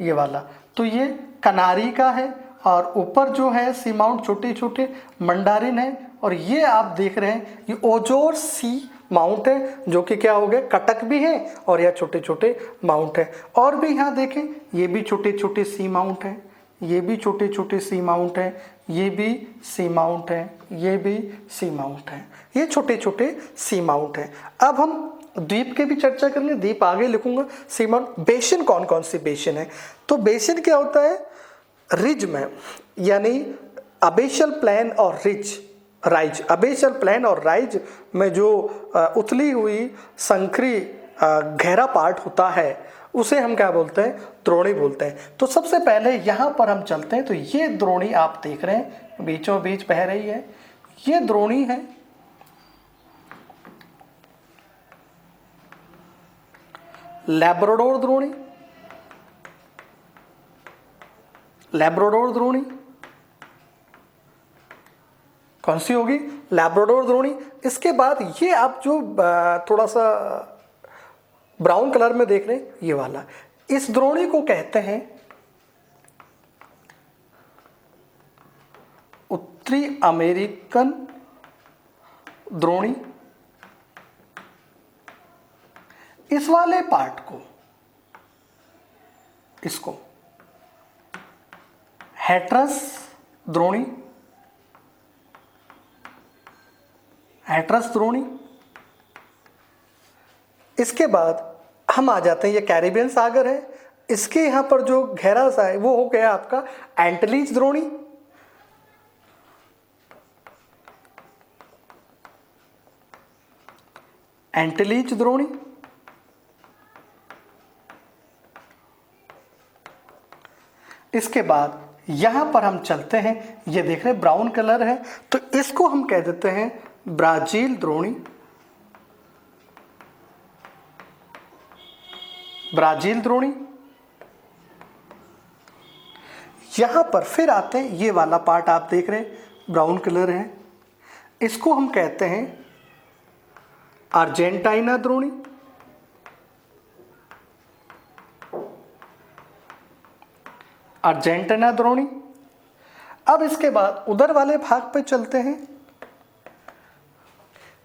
ये वाला। तो ये कनारी का है, और ऊपर जो है सी माउंट छोटे छोटे मंडारिन है, और ये आप देख रहे हैं ये ओजोर सी माउंट है जो कि क्या हो गया? कटक भी है, और यह छोटे छोटे माउंट है। और भी यहाँ देखें, ये भी छोटे छोटे सी माउंट है, ये भी छोटे छोटे सी माउंट है, ये भी सी माउंट है, ये भी सी माउंट है, ये छोटे छोटे सी माउंट है। अब हम द्वीप के भी चर्चा कर लें, द्वीप आगे लिखूंगा। सी माउंट। बेसिन कौन कौन सी बेसिन है? तो बेसिन क्या होता है? रिज में, यानी अबेशल प्लेन और रिज राइज, अबेशल प्लेन और राइज में जो उथली हुई संकरी गहरा पार्ट होता है उसे हम क्या बोलते हैं? द्रोणी बोलते हैं। तो सबसे पहले यहाँ पर हम चलते हैं। तो ये द्रोणी आप देख रहे हैं बीचों बीच बह रही है, ये द्रोणी है। लैब्राडोर द्रोणी, लैब्राडोर द्रोणी कौन सी होगी? लैब्राडोर द्रोणी। इसके बाद ये आप जो थोड़ा सा ब्राउन कलर में देख रहे हैं ये वाला, इस द्रोणी को कहते हैं उत्तरी अमेरिकन द्रोणी। इस वाले पार्ट को, इसको हैट्रस द्रोणी, हैट्रस द्रोणी। इसके बाद हम आ जाते हैं, ये कैरिबियन सागर है, इसके यहां पर जो गहरा सा है वो हो गया आपका एंटिलीज द्रोणी। एंटिलीज द्रोणी। इसके बाद यहां पर हम चलते हैं, ये देख रहे हैं ब्राउन कलर है, तो इसको हम कह देते हैं ब्राजील द्रोणी। ब्राजील द्रोणी। यहां पर फिर आते हैं, ये वाला पार्ट आप देख रहे हैं ब्राउन कलर है, इसको हम कहते हैं अर्जेंटीना द्रोणी। अर्जेंटीना द्रोणी। अब इसके बाद उधर वाले भाग पे चलते हैं,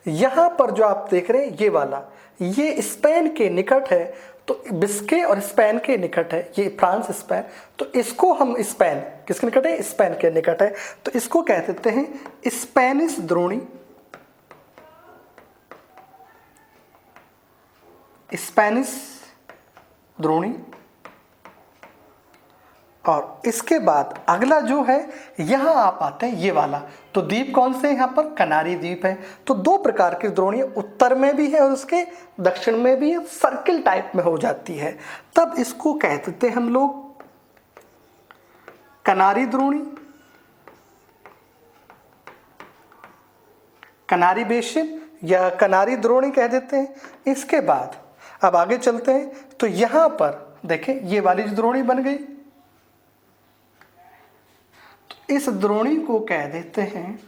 यहां पर जो आप देख रहे हैं ये वाला, ये स्पेन के निकट है, तो बिस्के और स्पेन के निकट है, ये फ्रांस स्पेन, तो इसको हम स्पेन किसके निकट है? स्पेन के निकट है, तो इसको कह देते हैं स्पेनिश द्रोणी। स्पेनिश द्रोणी। और इसके बाद अगला जो है यहाँ आप आते हैं ये वाला। तो द्वीप कौन से हैं यहाँ पर? कनारी द्वीप है। तो दो प्रकार की द्रोणी, उत्तर में भी है और उसके दक्षिण में भी है, सर्किल टाइप में हो जाती है। तब इसको कहते हैं हम लोग कनारी द्रोणी, कनारी बेसिन या कनारी द्रोणी कह देते हैं। इसके बाद अब आगे चलते हैं। तो यहां पर देखें ये वाली जो द्रोणी बन गई, तो इस द्रोणी को कह देते हैं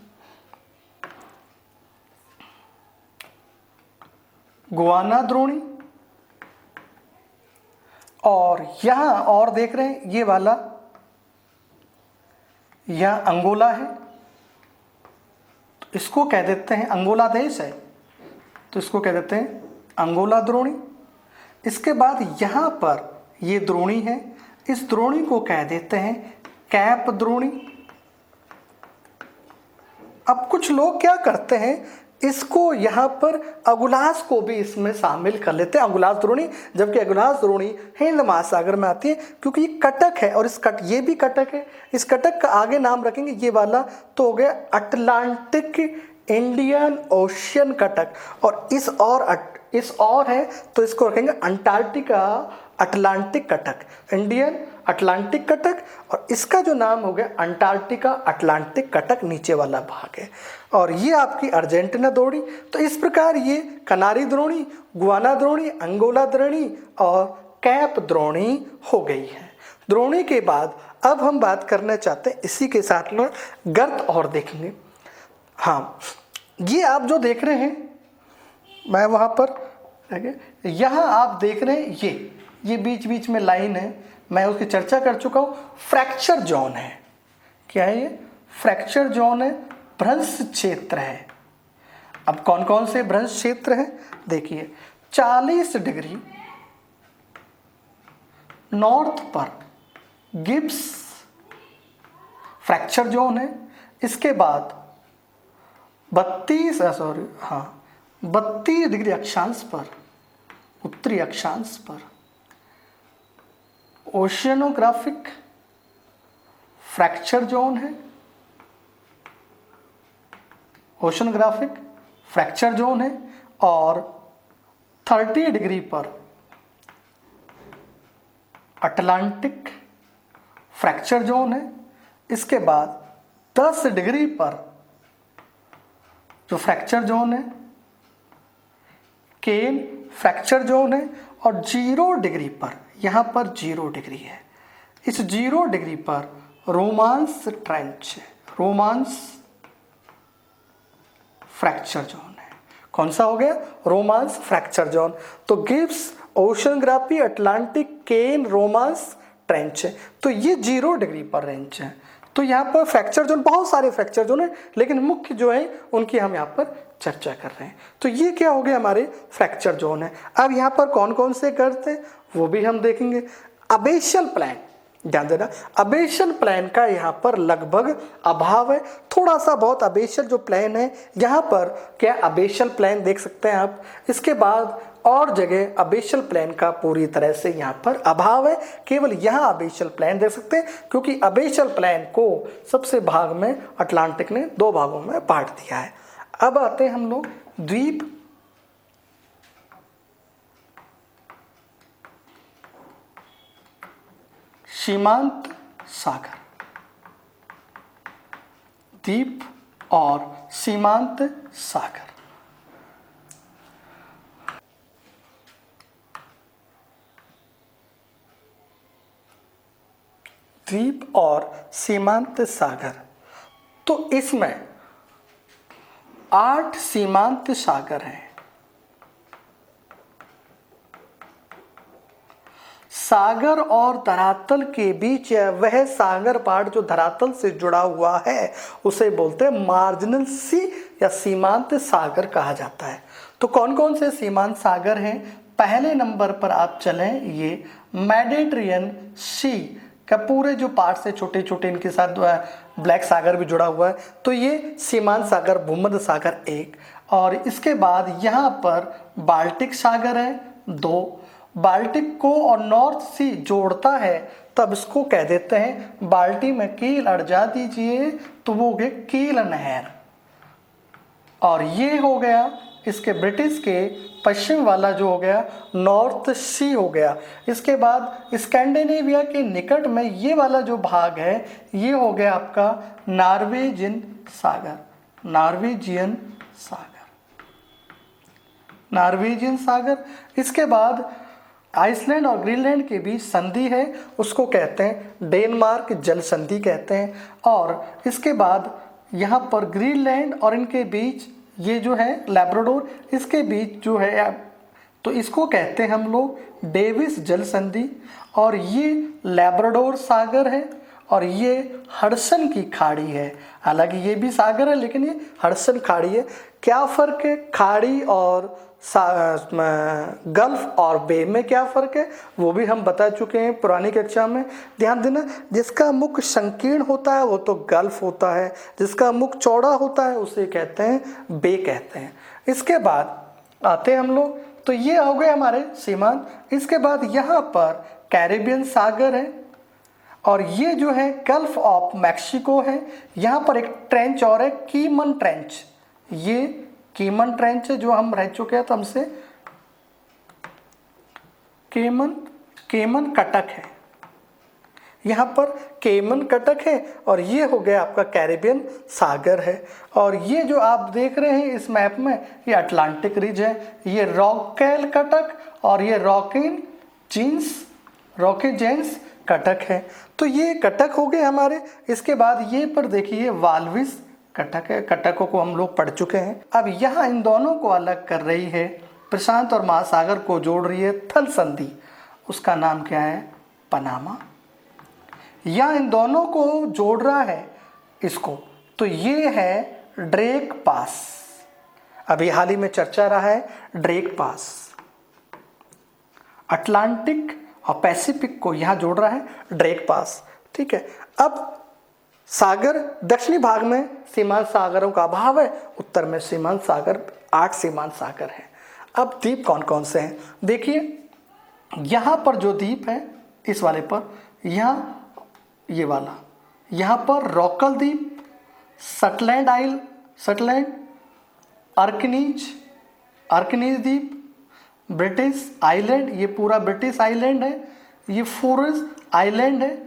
गुआना द्रोणी। और यहां और देख रहे हैं ये वाला, यह अंगोला है, तो इसको कह देते हैं, अंगोला देश है तो इसको कह देते हैं अंगोला द्रोणी। इसके बाद यहां पर ये द्रोणी है, इस द्रोणी को कह देते हैं कैप द्रोणी। अब कुछ लोग क्या करते हैं, इसको यहाँ पर अगुलास को भी इसमें शामिल कर लेते हैं, अगुलास द्रोणी, जबकि अगुलास द्रोणी हिंद महासागर में आती है क्योंकि ये कटक है और ये भी कटक है। इस कटक का आगे नाम रखेंगे ये वाला तो हो गया अटलांटिक इंडियन ओशियन कटक, और इस और है तो इसको रखेंगे Antarctica Atlantic Cuttack, Indian Atlantic Cuttack, और इसका जो नाम हो गया अंटार्कटिका अटलांटिक कटक, नीचे वाला भाग है। और ये आपकी अर्जेंटीना द्रोणी। तो इस प्रकार ये कनारी द्रोणी, गुआना द्रोणी, अंगोला द्रोणी और कैप द्रोणी हो गई है। द्रोणी के बाद अब हम बात करना चाहते हैं, इसी के साथ में गर्त और देखेंगे। हाँ, ये आप जो देख रहे हैं, मैं वहाँ पर यहाँ आप देख रहे हैं ये बीच बीच में लाइन है, मैं उसकी चर्चा कर चुका हूँ। फ्रैक्चर जोन है, क्या है ये? फ्रैक्चर जोन है, भ्रंश क्षेत्र है। अब कौन कौन से भ्रंश क्षेत्र हैं देखिए, 40 डिग्री नॉर्थ पर गिब्स फ्रैक्चर जोन है। इसके बाद 32 डिग्री अक्षांश पर, उत्तरी अक्षांश पर ओशियनोग्राफिक फ्रैक्चर जोन है, ओशियनोग्राफिक फ्रैक्चर जोन है। और 30 डिग्री पर अटलांटिक फ्रैक्चर जोन है। इसके बाद 10 डिग्री पर जो फ्रैक्चर जोन है केन फ्रैक्चर जोन है। और 0 डिग्री पर, यहाँ पर 0 डिग्री है, इस 0 डिग्री पर रोमांस ट्रेंच है, रोमांस फ्रैक्चर जोन है। कौन सा हो गया? Romance fracture zone. तो गिब्स, ओशियनोग्राफी, अटलांटिक, केन, रोमांस ट्रेंच है। तो ये 0 डिग्री पर रेंज है। तो यहाँ पर फ्रैक्चर जोन, बहुत सारे फ्रैक्चर जोन है, लेकिन मुख्य जो है उनकी हम यहाँ पर चर्चा कर रहे हैं। तो ये क्या हो गया? हमारे फ्रैक्चर जोन है। अब यहाँ पर कौन कौन से करते हैं वो भी हम देखेंगे। अबेशियल प्लेन, ध्यान देना, अबेशियल प्लेन का यहाँ पर लगभग अभाव है। थोड़ा सा बहुत अबेशियल जो प्लेन है यहाँ पर, क्या अबेशियल प्लेन देख सकते हैं आप। इसके बाद और जगह अबेशियल प्लेन का पूरी तरह से यहाँ पर अभाव है, केवल यहाँ अबेशियल प्लेन देख सकते हैं, क्योंकि अबेशियल प्लेन को सबसे भाग में अटलांटिक ने 2 भागों में बांट दिया है। अब आते हैं हम लोग द्वीप। सीमांत सागर, द्वीप और सीमांत सागर। द्वीप और सीमांत सागर, तो इसमें 8 सीमांत सागर हैं। सागर और धरातल के बीच वह सागर पार्ट जो धरातल से जुड़ा हुआ है उसे बोलते हैं मार्जिनल सी या सीमांत सागर कहा जाता है। तो कौन कौन से सीमांत सागर हैं? पहले नंबर पर आप चलें, ये मेडिटेरियन सी का पूरे जो पार्ट से छोटे छोटे इनके साथ ब्लैक सागर भी जुड़ा हुआ है, तो ये सीमांत सागर, भूमध्य सागर 1। और इसके बाद यहाँ पर बाल्टिक सागर है 2, बाल्टिक को और नॉर्थ सी जोड़ता है तब इसको कह देते हैं बाल्टी में कील अड़जा दीजिए तो वो हो गए कील नहर। और ये हो गया इसके ब्रिटिश के पश्चिम वाला जो हो गया नॉर्थ सी हो गया। इसके बाद स्कैंडिनेविया के निकट में ये वाला जो भाग है ये हो गया आपका नॉर्वेजियन सागर, नॉर्वेजियन सागर, नॉर्वेजियन सागर। इसके बाद आइसलैंड और ग्रीनलैंड के बीच संधि है, उसको कहते हैं डेनमार्क जल संधि कहते हैं। और इसके बाद यहाँ पर ग्रीनलैंड और इनके बीच ये जो है लैब्राडोर, इसके बीच जो है तो इसको कहते हैं हम लोग डेविस जल संधि। और ये लैब्राडोर सागर है और ये हडसन की खाड़ी है। हालांकि ये भी सागर है लेकिन ये हडसन खाड़ी है। क्या फ़र्क है खाड़ी और गल्फ और बे में, क्या फ़र्क है वो भी हम बता चुके हैं पुरानी कक्षा में। ध्यान देना, जिसका मुख संकीर्ण होता है वो तो गल्फ होता है, जिसका मुख चौड़ा होता है उसे कहते हैं बे कहते हैं। इसके बाद आते हैं हम लोग, तो ये हो गए हमारे सीमांत। इसके बाद यहाँ पर कैरेबियन सागर है और ये जो है गल्फ ऑफ मैक्सिको है। यहाँ पर एक ट्रेंच और है कीमन ट्रेंच, ये कीमन ट्रेंच है जो हम रह चुके हैं तो हमसे केमन कटक है, यहाँ पर केमन कटक है। और ये हो गया आपका कैरेबियन सागर है। और ये जो आप देख रहे हैं इस मैप में ये अटलांटिक रिज है, ये रॉकेल कटक और ये रॉकेजेंस कटक है। तो ये कटक हो गए हमारे। इसके बाद ये पर देखिए वाल्विस कटक है, कटकों को हम लोग पढ़ चुके हैं। अब यहाँ इन दोनों को अलग कर रही है, प्रशांत और महासागर को जोड़ रही है थल संधि, उसका नाम क्या है पनामा। यहाँ इन दोनों को जोड़ रहा है इसको, तो ये है ड्रेक पास। अभी हाल ही में चर्चा रहा है ड्रेक पास, अटलांटिक और पैसिफिक को यहाँ जोड़ रहा है ड्रेक पास। ठीक है, अब सागर दक्षिणी भाग में सीमांत सागरों का अभाव है, उत्तर में सीमांत सागर 8 सीमांत सागर हैं। अब द्वीप कौन कौन से हैं देखिए, यहाँ पर जो द्वीप है इस वाले पर, यहाँ ये वाला, यहाँ पर रॉकल द्वीप, सटलैंड, अर्कनीज द्वीप, ब्रिटिश आइलैंड, ये पूरा ब्रिटिश आइलैंड है, ये फोरस आइलैंड है,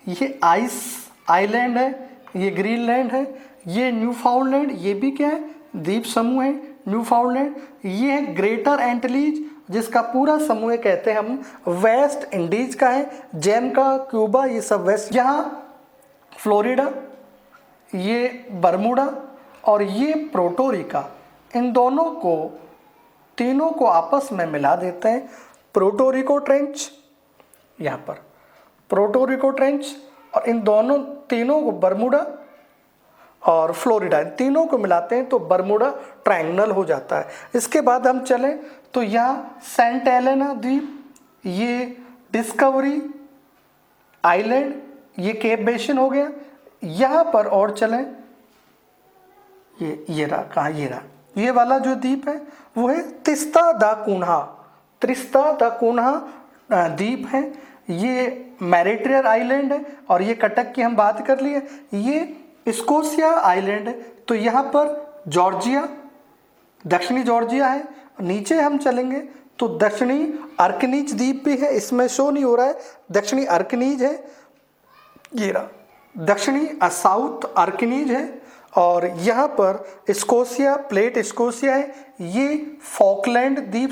ये आइस आइलैंड है, ये ग्रीनलैंड है, ये न्यूफाउंडलैंड, ये भी क्या है द्वीप समूह है न्यूफाउंडलैंड। ये है ग्रेटर एंटिलीज जिसका पूरा समूह कहते हैं हम वेस्ट इंडीज का है, जैमका, क्यूबा, ये सब वेस्ट। यहाँ फ्लोरिडा, ये बर्मुडा और ये प्रोटोरिका, इन दोनों को तीनों को आपस में मिला देते हैं प्रोटोरिको ट्रेंच। यहाँ पर प्रोटोरिको ट्रेंच और इन दोनों तीनों को बर्मुडा और फ्लोरिडा, इन तीनों को मिलाते हैं तो बर्मुडा ट्रायंगल हो जाता है। इसके बाद हम चलें तो यहाँ सेंट हेलेना द्वीप, ये डिस्कवरी आइलैंड, ये केप बेसिन हो गया। यहाँ पर और चलें, ये रहा, कहाँ ये रहा, ये वाला जो द्वीप है वो है त्रिस्ता दा कून्हा द्वीप है। ये मैरिट्रियर आइलैंड है और ये कटक की हम बात कर लिए। ये स्कोशिया आइलैंड है, तो यहाँ पर जॉर्जिया, दक्षिणी जॉर्जिया है। नीचे हम चलेंगे तो दक्षिणी अर्कनीज द्वीप भी है, इसमें शो नहीं हो रहा है, दक्षिणी अर्कनीज है, ये रहा दक्षिणी साउथ अर्कनीज है। और यहाँ पर स्कोशिया, प्लेट स्कोशिया है, ये फॉकलैंड द्वीप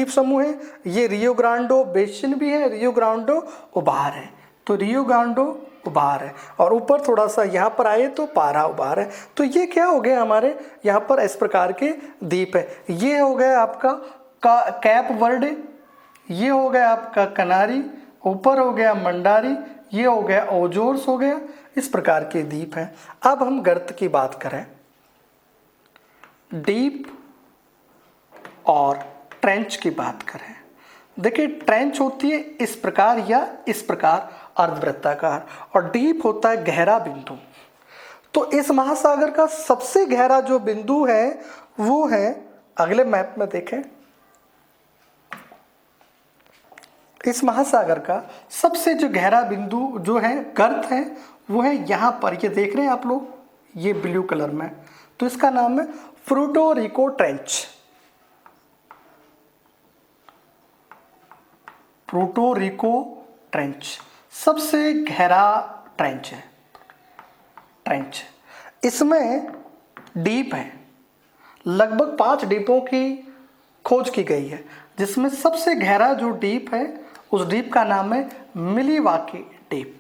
समूह है, ये रियो ग्रांडो बेसिन भी है, रियो ग्रांडो उभार है, तो रियो ग्रांडो उभार है। और ऊपर थोड़ा सा यहाँ पर आए तो पारा उभार है। तो ये क्या हो गया हमारे यहाँ पर इस प्रकार के द्वीप है। ये हो गया आपका कैप वर्डे, ये हो गया आपका कनारी, ऊपर हो गया मंडारी, ये हो गया ओजोर्स हो गया, इस प्रकार के द्वीप हैं। अब हम गर्त की बात करें, डीप और ट्रेंच की बात करें। देखिए ट्रेंच होती है इस प्रकार या इस प्रकार अर्धवृत्ताकार, और डीप होता है गहरा बिंदु। तो इस महासागर का सबसे गहरा जो बिंदु है वो है, अगले मैप में देखें, इस महासागर का सबसे जो गहरा बिंदु जो है, गर्त है, वो है यहाँ पर। ये देख रहे हैं आप लोग, ये ब्लू कलर में, तो इसका नाम है Puerto Rico trench. Puerto Rico trench सबसे गहरा ट्रेंच है, ट्रेंच। इसमें डीप है, लगभग 5 डीपों की खोज की गई है, जिसमें सबसे गहरा जो डीप है उस डीप का नाम है मिलीवाकी डीप।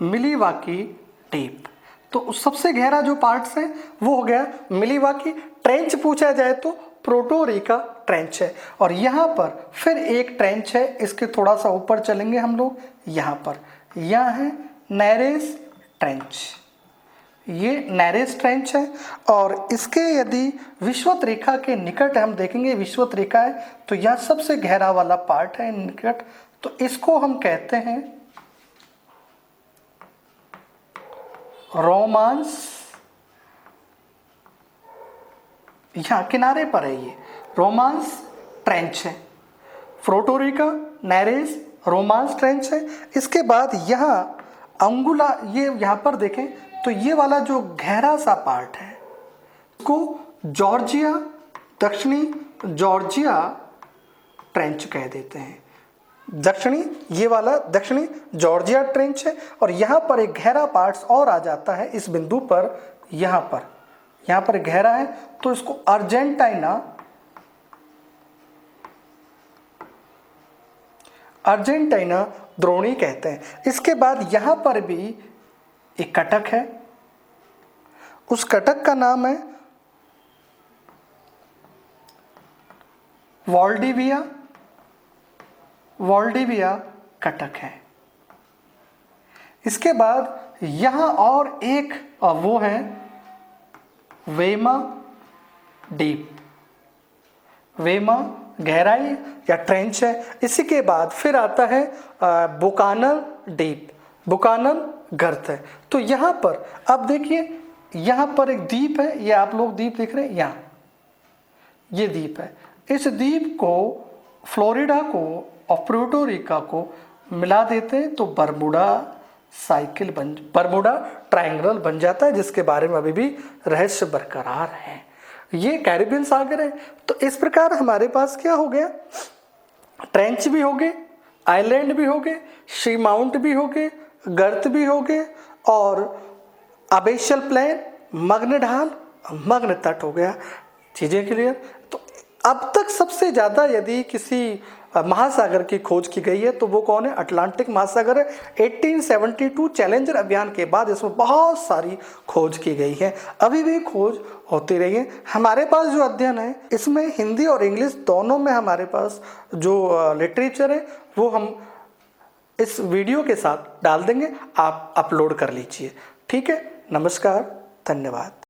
मिलीवाकी डीप, तो सबसे गहरा जो पार्ट्स है वो हो गया मिलीवाकी। ट्रेंच पूछा जाए तो प्यूर्टो रिको ट्रेंच है। और यहाँ पर फिर एक ट्रेंच है, इसके थोड़ा सा ऊपर चलेंगे हम लोग, यहाँ पर, यहाँ है नेरेस ट्रेंच। ये नेरेस ट्रेंच है। और इसके यदि विषुवत रेखा के निकट हम देखेंगे, विषुवत रेखा है तो यह सबसे गहरा वाला पार्ट है निकट, तो इसको हम कहते हैं रोमांस। यहाँ किनारे पर है, ये रोमांस ट्रेंच है। Puerto Rico, Nereis, romance trench है। इसके बाद यहाँ अंगुला, ये यहाँ पर देखें तो ये वाला जो गहरा सा पार्ट है इसको जॉर्जिया, दक्षिणी जॉर्जिया ट्रेंच कह देते हैं। दक्षिणी, ये वाला दक्षिणी जॉर्जिया ट्रेंच है। और यहाँ पर एक गहरा पार्ट्स और आ जाता है इस बिंदु पर, यहाँ पर गहरा है, तो इसको अर्जेंटीना द्रोणी कहते हैं। इसके बाद यहाँ पर भी एक कटक है, उस कटक का नाम है वाल्डिविया कटक है। इसके बाद यहाँ और एक वो है वेमा डीप। वेमा गहराई या ट्रेंच है। इसी के बाद फिर आता है बुकानन डीप, बुकानन गर्त है। तो यहाँ पर अब देखिए, यहाँ पर एक द्वीप है, ये आप लोग द्वीप देख रहे हैं, यहाँ ये द्वीप है। इस द्वीप को, फ्लोरिडा को और प्यूर्टो रिको को मिला देते हैं तो बरमूडा ट्रायंगल बन जाता है, जिसके बारे में अभी भी रहस्य बरकरार है। ये कैरिबियन सागर है। तो इस प्रकार हमारे पास क्या हो गया, ट्रेंच भी हो गए, आइलैंड भी हो गए, सी माउंट भी हो गए, गर्त भी हो गए, और अबेशियल प्लेन, मग्न ढाल, मग्न तट हो गया। चीज़ें क्लियर। तो अब तक सबसे ज़्यादा यदि किसी महासागर की खोज की गई है तो वो कौन है, अटलांटिक महासागर है। 1872 चैलेंजर अभियान के बाद इसमें बहुत सारी खोज की गई है, अभी भी खोज होती रही है। हमारे पास जो अध्ययन है इसमें हिंदी और इंग्लिश दोनों में हमारे पास जो लिटरेचर है वो हम इस वीडियो के साथ डाल देंगे, आप अपलोड कर लीजिए। ठीक है, नमस्कार, धन्यवाद।